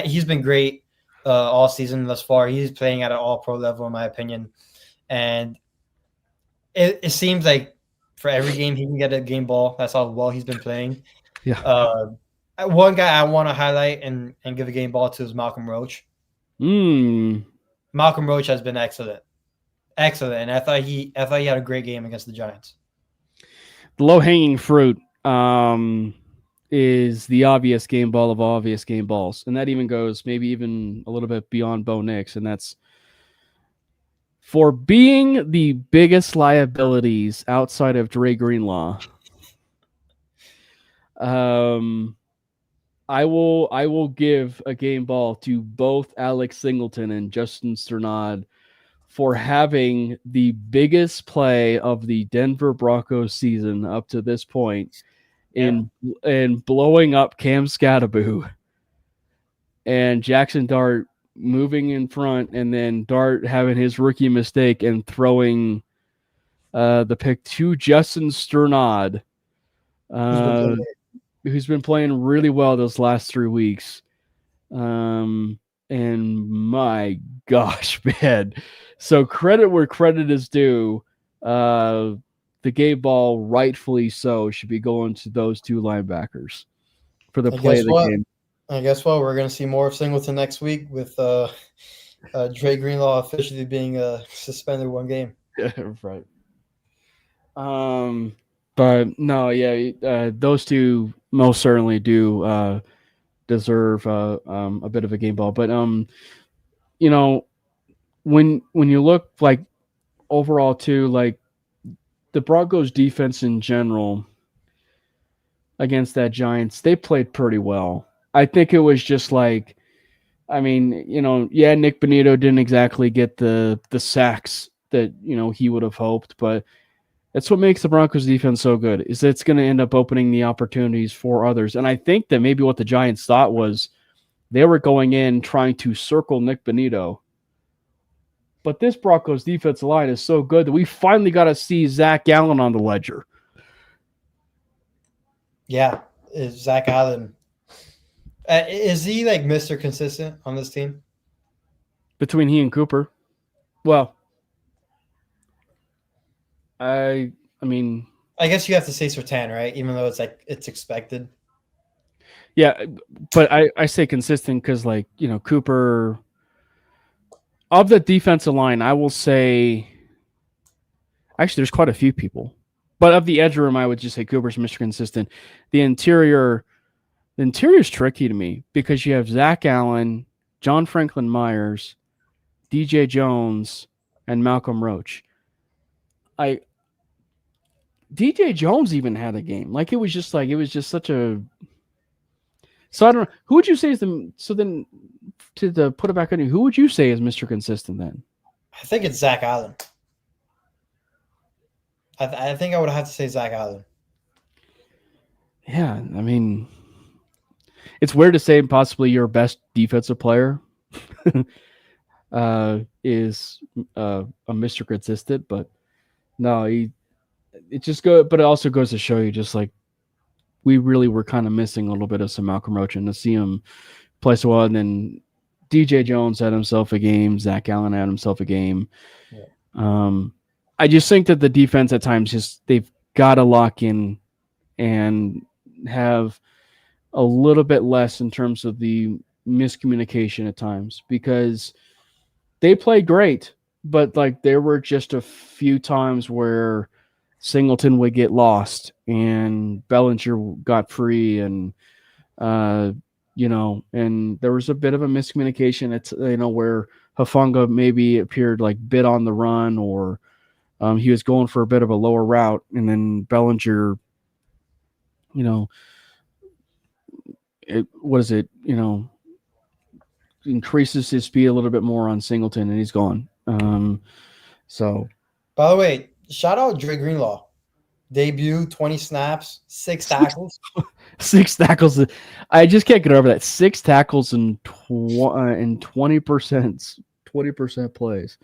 he's been great. all season thus far. He's playing at an all-pro level, in my opinion. And it seems like for every game he can get a game ball. That's how well he's been playing. Yeah. One guy I want to highlight and give a game ball to is Malcolm Roach. Malcolm Roach has been excellent. Excellent. And I thought he had a great game against the Giants. The low-hanging fruit is the obvious game ball of obvious game balls. And that even goes maybe even a little bit beyond Bo Nix. And that's for being the biggest liabilities outside of Dre Greenlaw. I will give a game ball to both Alex Singleton and Justin Strnad for having the biggest play of the Denver Broncos season up to this point in blowing up Cam Scatteraboo and Jackson Dart moving in front, and then Dart having his rookie mistake and throwing the pick to Justin Strnad, who's been playing really well those last 3 weeks. And my gosh, man. So credit where credit is due. The game ball, rightfully so, should be going to those two linebackers for the play of the game. And guess what? We're going to see more of Singleton next week with Dre Greenlaw officially being suspended 1 game. Right. But no, yeah, those two most certainly do deserve a bit of a game ball. But you know, when you look like overall too, like the Broncos defense in general against that Giants, they played pretty well. I think it was just like, I mean, Nick Bonito didn't exactly get the sacks that, he would have hoped, but that's what makes the Broncos defense so good, is it's going to end up opening the opportunities for others. And I think that maybe what the Giants thought was they were going in trying to circle Nick Bonito. But this Broncos defensive line is so good that we finally got to see Zach Allen on the ledger. Yeah, Zach Allen. Is he like Mr. Consistent on this team? Between he and Cooper? Well, I mean, I guess you have to say Surtain, right? Even though it's expected. Yeah, but I say consistent because, Cooper, of the defensive line, I will say, actually, there's quite a few people. But of the edge room, I would just say Cooper's Mr. Consistent. The interior is tricky to me because you have Zach Allen, John Franklin Myers, DJ Jones, and Malcolm Roach. DJ Jones even had a game. It was just such a. So I don't know. Who would you say is then to put it back on you, who would you say is Mr. Consistent then? I think it's Zach Allen. I think I would have to say Zach Allen. Yeah, I mean, it's weird to say possibly your best defensive player is a Mr. Consistent, but no, it also goes to show you just like we really were kind of missing a little bit of some Malcolm Roach, and to see him play so well. And then DJ Jones had himself a game. Zach Allen had himself a game. Yeah. I just think that the defense at times they've got to lock in and have a little bit less in terms of the miscommunication at times, because they played great, but there were just a few times where Singleton would get lost and Bellinger got free, and and there was a bit of a miscommunication. It's where Hufanga maybe appeared bit on the run, or he was going for a bit of a lower route, and then Bellinger, increases his speed a little bit more on Singleton, and he's gone. So, by the way, shout out Dre Greenlaw. Debut, 20 snaps, 6 tackles. 6 tackles. I just can't get over that. 6 tackles and 20% plays.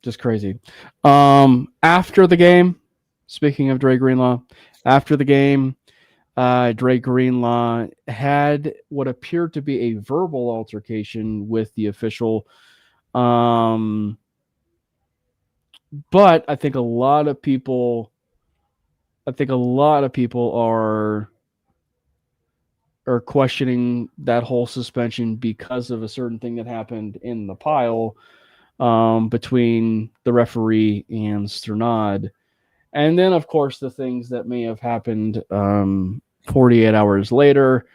Just crazy. After the game, speaking of Dre Greenlaw, after the game, Dre Greenlaw had what appeared to be a verbal altercation with the official. But I think a lot of people are questioning that whole suspension because of a certain thing that happened in the pile between the referee and Sternad. And then, of course, the things that may have happened 48 hours later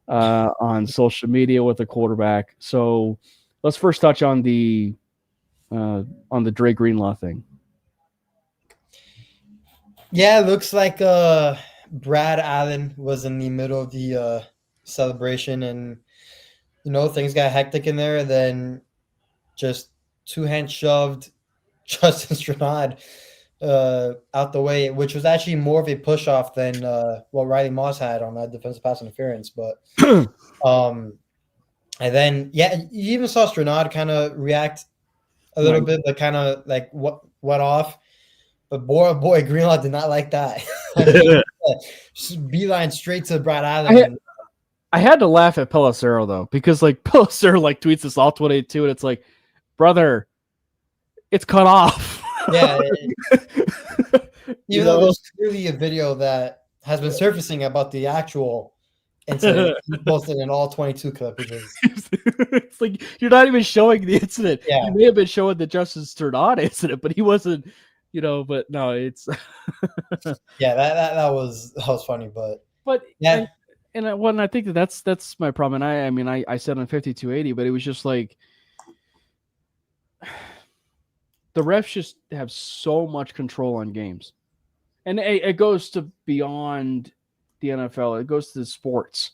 on social media with the quarterback. So let's first touch on the Dre Greenlaw thing. Yeah, it looks like Brad Allen was in the middle of the celebration, and things got hectic in there. And then just two hands shoved Justin Strnad out the way, which was actually more of a push off than what Riley Moss had on that defensive pass interference. But and then you even saw Strnad kind of react a little bit, but kind of like what went off. But boy, Greenlaw did not like that. I mean, beeline straight to Brad Allen. I had to laugh at Pelissero though, because like Pelissero tweets this all 22, and it's like, brother, it's cut off. Yeah. Even though there's clearly a video that has been surfacing about the actual incident, he posted an all 22 clip. It's like you're not even showing the incident. Yeah. You may have been showing the Justin Sternad incident, but he wasn't. But no, it's yeah, that was funny, but yeah, and I think that's my problem. And I said on 5280, but it was just like the refs just have so much control on games, and it goes to beyond the NFL. It goes to the sports.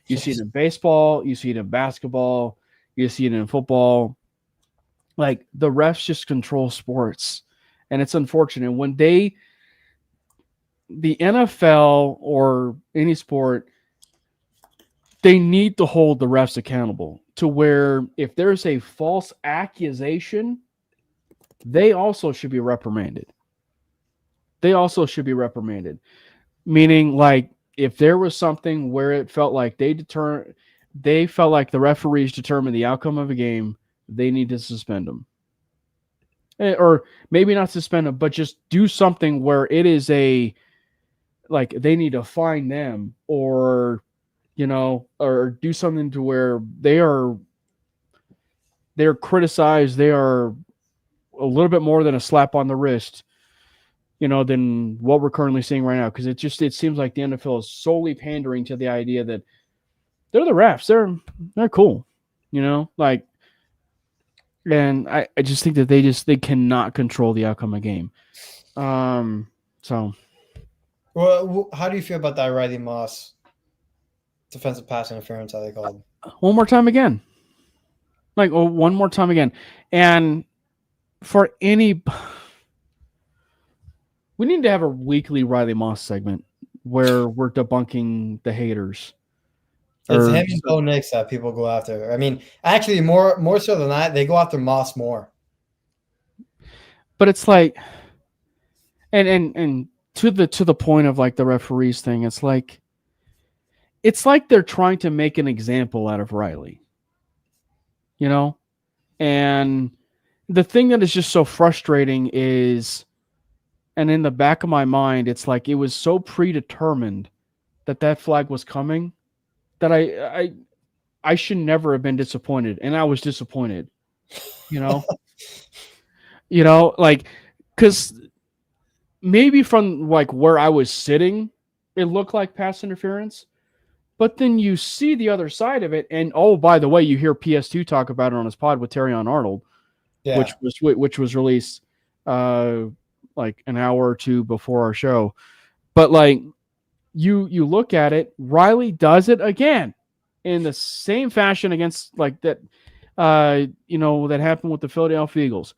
You see it in baseball, you see it in basketball, you see it in football. Like the refs just control sports. And it's unfortunate when the NFL or any sport, they need to hold the refs accountable to where if there's a false accusation, they also should be reprimanded. Meaning, like, if there was something where it felt like they felt like the referees determined the outcome of a game, they need to suspend them. Or maybe not suspend them, but just do something where it is they need to fine them, or or do something to where they're criticized. They are a little bit more than a slap on the wrist, than what we're currently seeing right now. Because it seems like the NFL is solely pandering to the idea that they're the refs. They're cool, And I just think that they cannot control the outcome of the game. So. Well, how do you feel about that Riley Moss defensive pass interference, how they called? One more time again. One more time again. And for any... We need to have a weekly Riley Moss segment where we're debunking the haters. It's him and Bo Nix that people go after. I mean, actually, more so than that, they go after Moss more. But it's like, and to the point of like the referees thing, it's like they're trying to make an example out of Riley. And the thing that is just so frustrating is, and in the back of my mind, it's like it was so predetermined that flag was coming that I should never have been disappointed, and I was disappointed. Because maybe from like where I was sitting, it looked like pass interference, but then you see the other side of it, and oh, by the way, you hear PS2 talk about it on his pod with Terrion Arnold, which was released like an hour or two before our show. But like you look at it, Riley does it again in the same fashion against like that, that happened with the Philadelphia Eagles.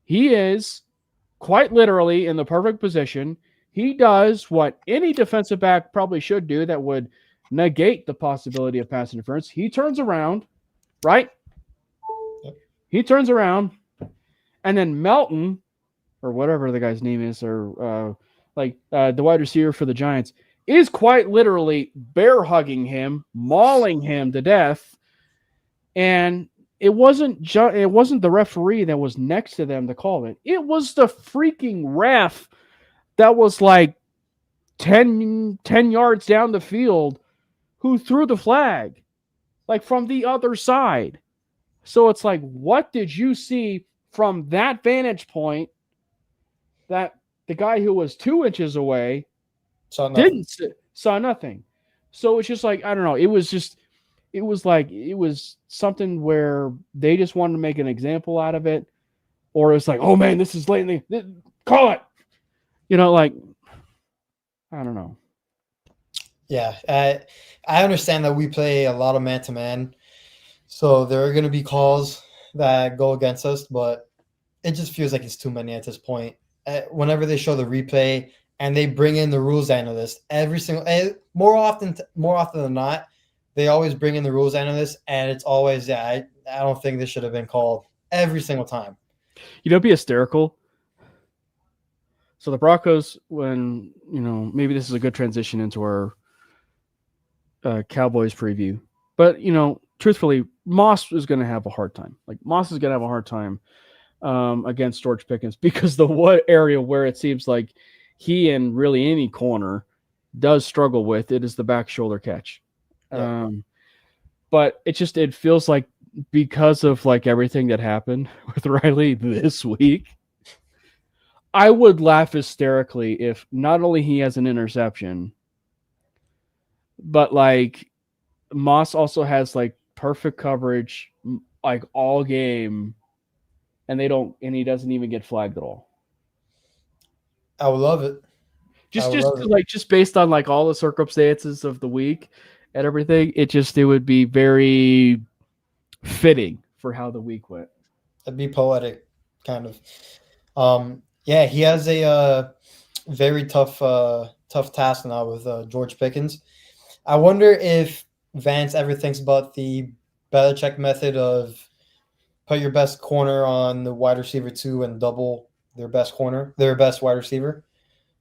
He is quite literally in the perfect position. He does what any defensive back probably should do that would negate the possibility of pass interference. He turns around, right? Yep. He turns around, and then Melton, or whatever the guy's name is, or the wide receiver for the Giants, is quite literally bear hugging him, mauling him to death. And it wasn't the referee that was next to them to call it. It was the freaking ref that was like 10 yards down the field who threw the flag, like from the other side. So it's like, what did you see from that vantage point that the guy who was 2 inches away saw nothing? So it's just like, I don't know. It was something where they just wanted to make an example out of it, or it's like, oh man, this is late. Call it. Like, I don't know. Yeah, I understand that we play a lot of man-to-man, so there are going to be calls that go against us, but it just feels like it's too many at this point. Whenever they show the replay and they bring in the rules analyst, more often than not, they always bring in the rules analyst, and it's always, I don't think this should have been called every single time. It'd be hysterical. So the Broncos, when, maybe this is a good transition into our Cowboys preview, but truthfully, Moss is going to have a hard time. Moss is going to have a hard time against George Pickens, because the one area where it seems like he and really any corner does struggle with it is the back shoulder catch. Yeah. But it feels like, because of everything that happened with Riley this week, I would laugh hysterically if not only he has an interception, but Moss also has perfect coverage all game, and he doesn't even get flagged at all. I would love it. Just based on all the circumstances of the week and everything, it would be very fitting for how the week went. It'd be poetic, kind of. Yeah, he has a very tough task now with George Pickens. I wonder if Vance ever thinks about the Belichick method of put your best corner on the wide receiver 2 and double their best wide receiver.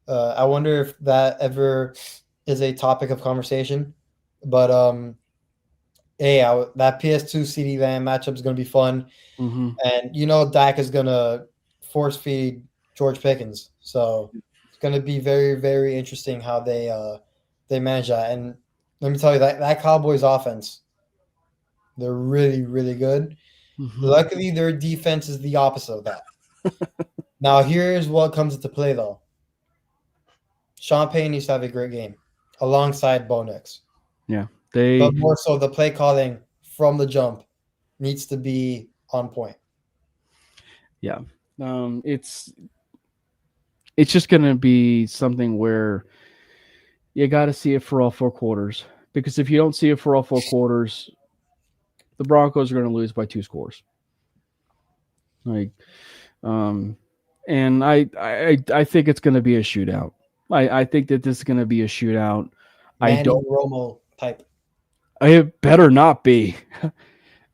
I wonder if that ever is a topic of conversation. But that PS2 CD Lamb matchup is going to be fun. Mm-hmm. And Dak is going to force feed George Pickens. So it's going to be very, very interesting how they manage that. And let me tell you, that Cowboys offense, they're really, really good. Mm-hmm. Luckily, their defense is the opposite of that. Now, here's what comes into play, though. Sean Payne needs to have a great game alongside Bo Nix. Yeah. But more so, the play calling from the jump needs to be on point. Yeah. It's just going to be something where you got to see it for all 4 quarters, because if you don't see it for all 4 quarters, the Broncos are going to lose by 2 scores. And I think it's going to be a shootout. I think that this is going to be a shootout. Romo type. It better not be.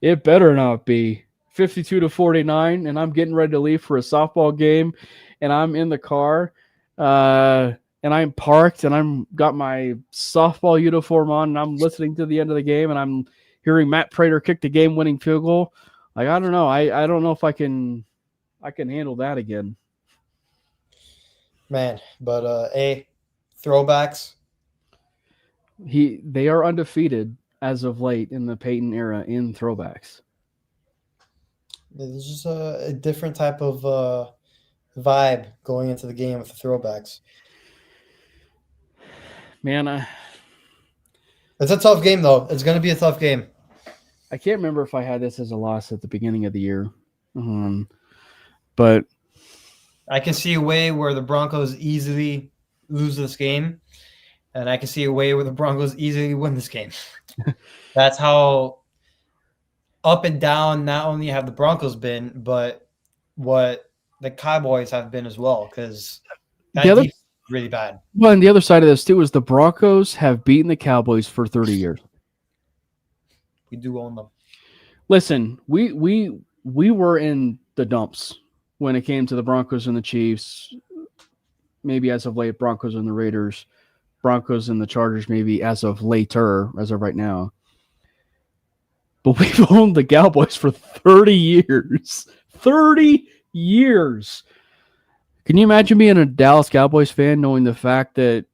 It better not be. 52-49, and I'm getting ready to leave for a softball game, and I'm in the car, and I'm parked, and I'm got my softball uniform on, and I'm listening to the end of the game, and I'm hearing Matt Prater kick the game-winning field goal. I don't know. I don't know if I can handle that again. Man, but throwbacks. They are undefeated as of late in the Peyton era in throwbacks. There's just a different type of vibe going into the game with the throwbacks. Man, it's a tough game, though. It's going to be a tough game. I can't remember if I had this as a loss at the beginning of the year. But I can see a way where the Broncos easily lose this game, and I can see a way where the Broncos easily win this game. That's how up and down not only have the Broncos been, but what the Cowboys have been as well, because that defense is really bad. Well, and the other side of this, too, is the Broncos have beaten the Cowboys for 30 years. We do own them. Listen, we were in the dumps when it came to the Broncos and the Chiefs. Maybe as of late, Broncos and the Raiders. Broncos and the Chargers maybe as of right now. But we've owned the Cowboys for 30 years. 30 years. Can you imagine being a Dallas Cowboys fan knowing the fact that,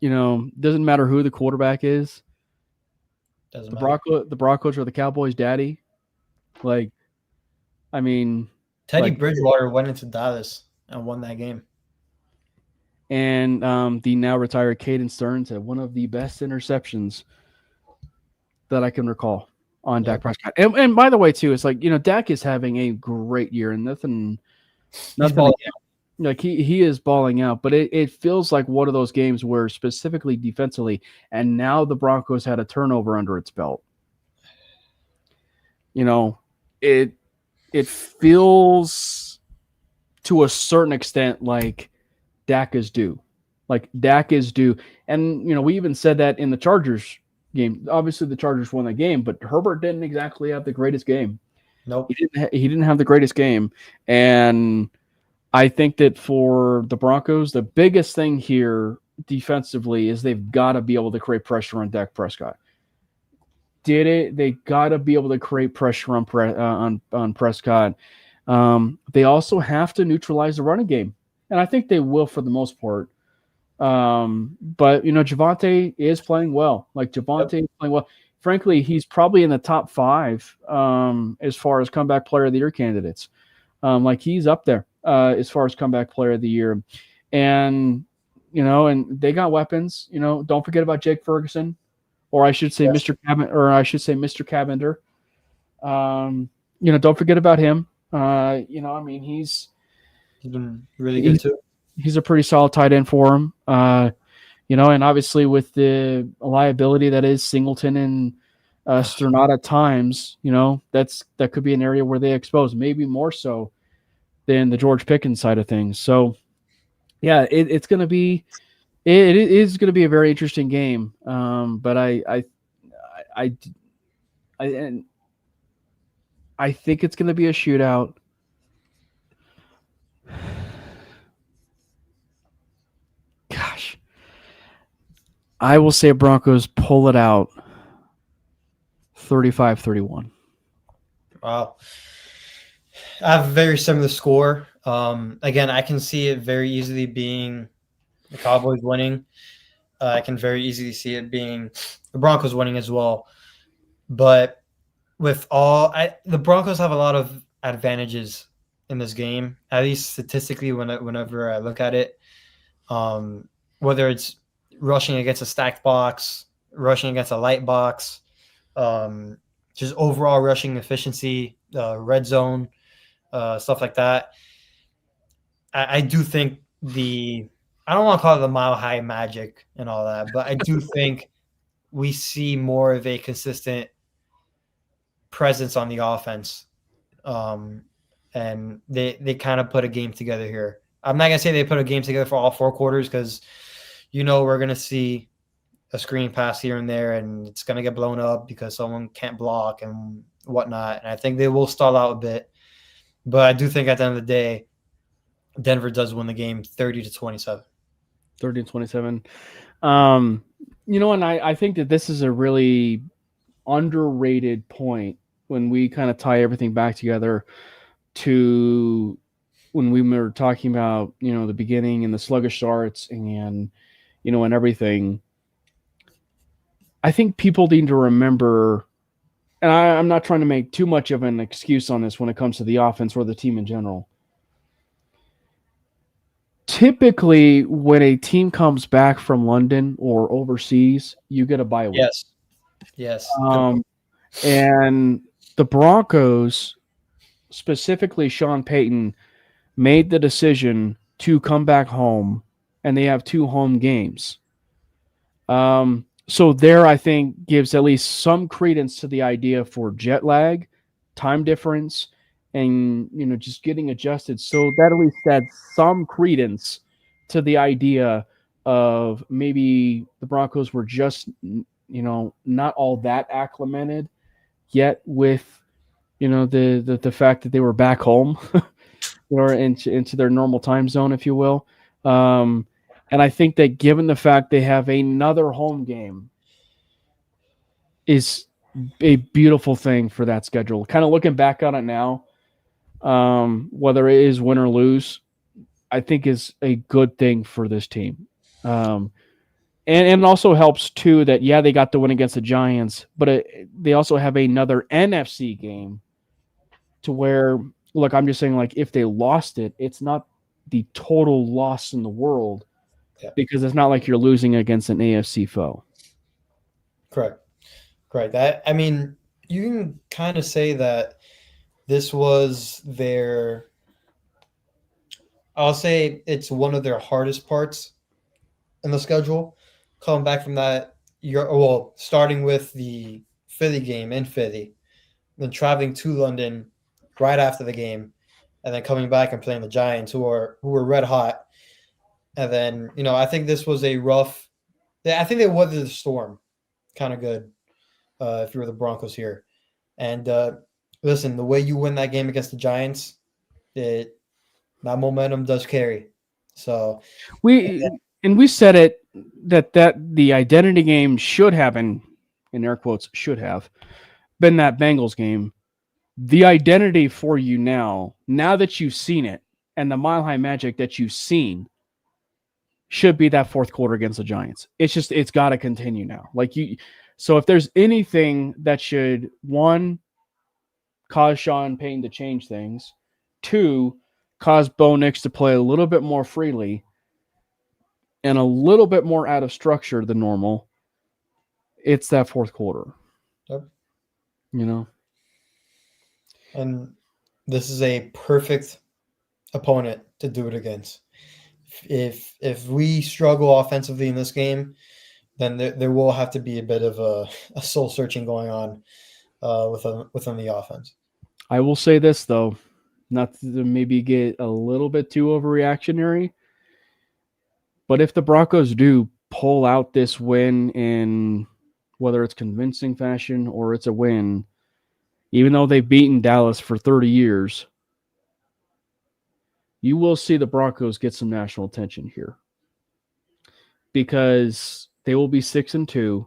doesn't matter who the quarterback is? The Broncos are the Cowboys' daddy. Like, I mean, Teddy Bridgewater went into Dallas and won that game. And the now retired Caden Stearns had one of the best interceptions that I can recall on Dak Prescott. And by the way, too, it's like, Dak is having a great year and nothing like he is balling out, but it feels like one of those games where specifically defensively, and now the Broncos had a turnover under its belt. It feels to a certain extent like Dak is due. And, we even said that in the Chargers game. Obviously, the Chargers won that game, but Herbert didn't exactly have the greatest game. Nope. He didn't have the greatest game. And I think that for the Broncos, the biggest thing here defensively is they've got to be able to create pressure on Dak Prescott. They got to be able to create pressure on Prescott. They also have to neutralize the running game. And I think they will for the most part. But, Javonte is playing well. Is playing well. Frankly, he's probably in the top 5 as far as comeback player of the year candidates. He's up there as far as comeback player of the year. And, and they got weapons. Don't forget about Jake Ferguson, or I should say Mr. Cavender. Don't forget about him. He's been really good too. He's a pretty solid tight end for him. And obviously with the liability that is Singleton and Sternad at times, that could be an area where they expose, maybe more so than the George Pickens side of things. So, yeah, it's going to be it is going to be a very interesting game. But I think it's going to be a shootout. Gosh, I will say Broncos pull it out 35-31. Wow. I have a very similar score. Again, I can see it very easily being the Cowboys winning. I can very easily see it being the Broncos winning as well. But the Broncos have a lot of advantages in this game, at least statistically whenever I look at it. Whether it's rushing against a stacked box, rushing against a light box, just overall rushing efficiency, red zone, stuff like that. I do think I don't want to call it the mile high magic and all that, but I do think we see more of a consistent presence on the offense. And they kind of put a game together here. I'm not going to say they put a game together for all 4 quarters because, we're going to see a screen pass here and there and it's going to get blown up because someone can't block and whatnot. And I think they will stall out a bit. But I do think at the end of the day, Denver does win the game 30-27. 30-27. And I think that this is a really underrated point when we kind of tie everything back together to when we were talking about, the beginning and the sluggish starts and, and everything. I think people need to remember, and I'm not trying to make too much of an excuse on this when it comes to the offense or the team in general. Typically, when a team comes back from London or overseas, you get a bye week. Yes. And the Broncos, specifically Sean Payton, made the decision to come back home, and they have 2 home games. So there, I think, gives at least some credence to the idea for jet lag, time difference, and, just getting adjusted. So that at least adds some credence to the idea of maybe the Broncos were just, not all that acclimated yet with, the fact that they were back home or into their normal time zone, if you will. And I think that given the fact they have another home game is a beautiful thing for that schedule. Kind of looking back on it now, whether it is win or lose, I think is a good thing for this team. And it also helps too that they got the win against the Giants, but they also have another NFC game to where, look, I'm just saying, like, if they lost it, it's not the total loss in the world because it's not like you're losing against an AFC foe. Correct. That, I mean, you can kind of say that this was I'll say it's one of their hardest parts in the schedule. Coming back from that, starting with the Philly game in Philly, then traveling to London right after the game, and then coming back and playing the Giants, who were red hot. And then, I think this was a rough. I think they weathered the storm kind of good if you were the Broncos here. And listen, the way you win that game against the Giants, that momentum does carry. So we said it that the identity game should have, in air quotes, should have been that Bengals game. The identity for you now that you've seen it, and the Mile High Magic that you've seen, should be that fourth quarter against the Giants. It's got to continue now. So if there's anything that should, one, cause Sean Payton to change things, two, cause Bo Nix to play a little bit more freely and a little bit more out of structure than normal, it's that fourth quarter. Yep. And this is a perfect opponent to do it against. If we struggle offensively in this game, then there will have to be a bit of a soul searching going on within the offense. I will say this, though, not to maybe get a little bit too overreactionary, but if the Broncos do pull out this win in whether it's convincing fashion or it's a win, even though they've beaten Dallas for 30 years, you will see the Broncos get some national attention here because they will be 6-2,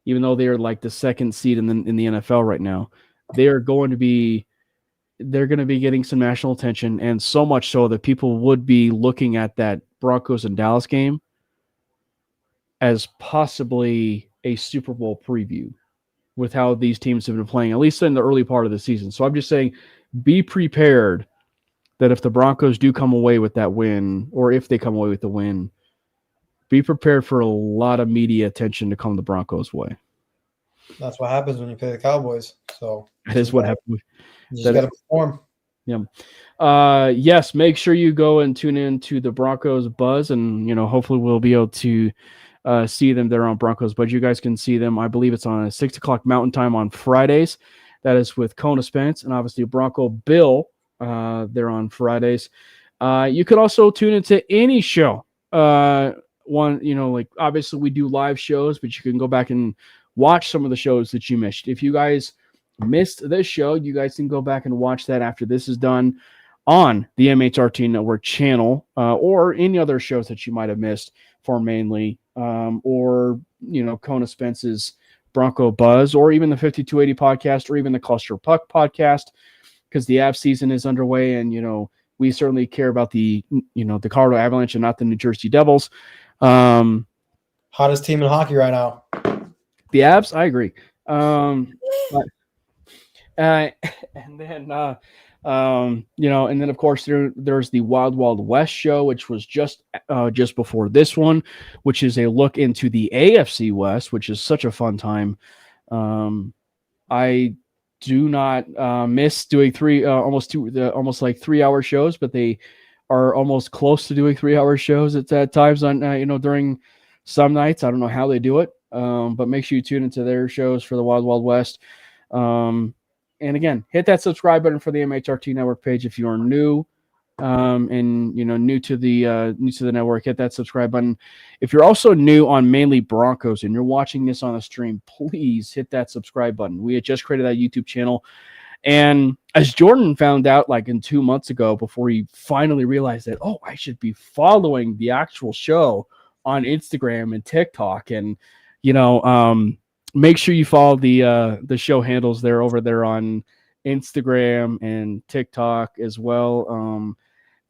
even though they are like the second seed in the NFL right now. They're going to be getting some national attention, and so much so that people would be looking at that Broncos and Dallas game as possibly a Super Bowl preview with how these teams have been playing, at least in the early part of the season. So I'm just saying, be prepared that if the Broncos do come away with that win, or if they come away with the win, be prepared for a lot of media attention to come the Broncos' way. That's what happens when you play the Cowboys. So that is what happens. You just got to perform. Yeah. Yes, make sure you go and tune in to the Broncos Buzz, and hopefully we'll be able to see them there on Broncos Buzz. You guys can see them. I believe it's on 6 o'clock Mountain Time on Fridays. That is with Kona Spence and obviously Bronco Bill. They're on Fridays. You could also tune into any show. Obviously we do live shows, but you can go back and watch some of the shows that you missed. If you guys missed this show, you guys can go back and watch that after this is done on the MHRT Network channel, or any other shows that you might have missed for mainly, or Kona Spence's Bronco Buzz, or even the 5280 podcast, or even the Cluster Puck podcast, because the Av season is underway, and we certainly care about the the Colorado Avalanche and not the New Jersey Devils. Hottest team in hockey right now. The Avs, I agree. And then and then of course there's the Wild Wild West show, which was just before this one, which is a look into the AFC West, which is such a fun time. I do not miss doing almost like 3 hour shows, but they are almost close to doing 3 hour shows at times on during some nights. I don't know how they do it, but make sure you tune into their shows for the Wild Wild West. And again, hit that subscribe button for the MHRT Network page if you are new, and new to the network. Hit that subscribe button. If you're also new on mainly Broncos and you're watching this on the stream, please hit that subscribe button. We had just created that YouTube channel, And as Jordan found out like in 2 months ago, before he finally realized that, oh, I should be following the actual show on Instagram and TikTok, and make sure you follow the show handles there over there on Instagram and TikTok, as well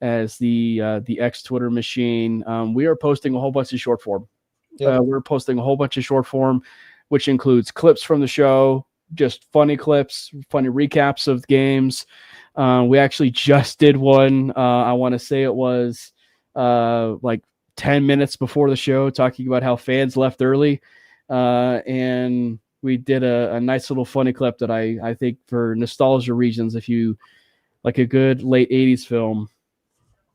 as the X Twitter machine. We are posting a whole bunch of short form. Yep. We're posting a whole bunch of short form, which includes clips from the show, just funny clips, funny recaps of games. We actually just did one. I want to say it was like 10 minutes before the show, talking about how fans left early. And we did a nice little funny clip that I think for nostalgia reasons, if you like a good late 80s film,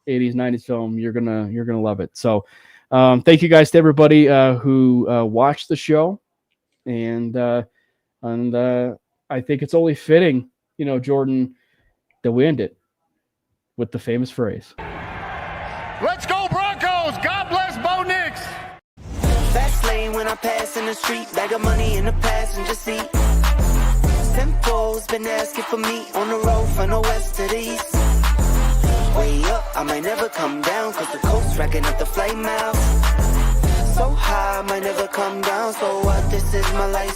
80s, 90s film, you're gonna love it. So thank you guys to everybody who watched the show. And I think it's only fitting, Jordan, that we end it with the famous phrase. Let's go Broncos! God bless Bo Nix! Fast lane when I pass in the street, bag of money in the passenger seat. Simcoe's been asking for me on the road from the west to the east. Way up, I might never come down, cause the coast racking up the flight miles. So high, I might never come down, so what, this is my life.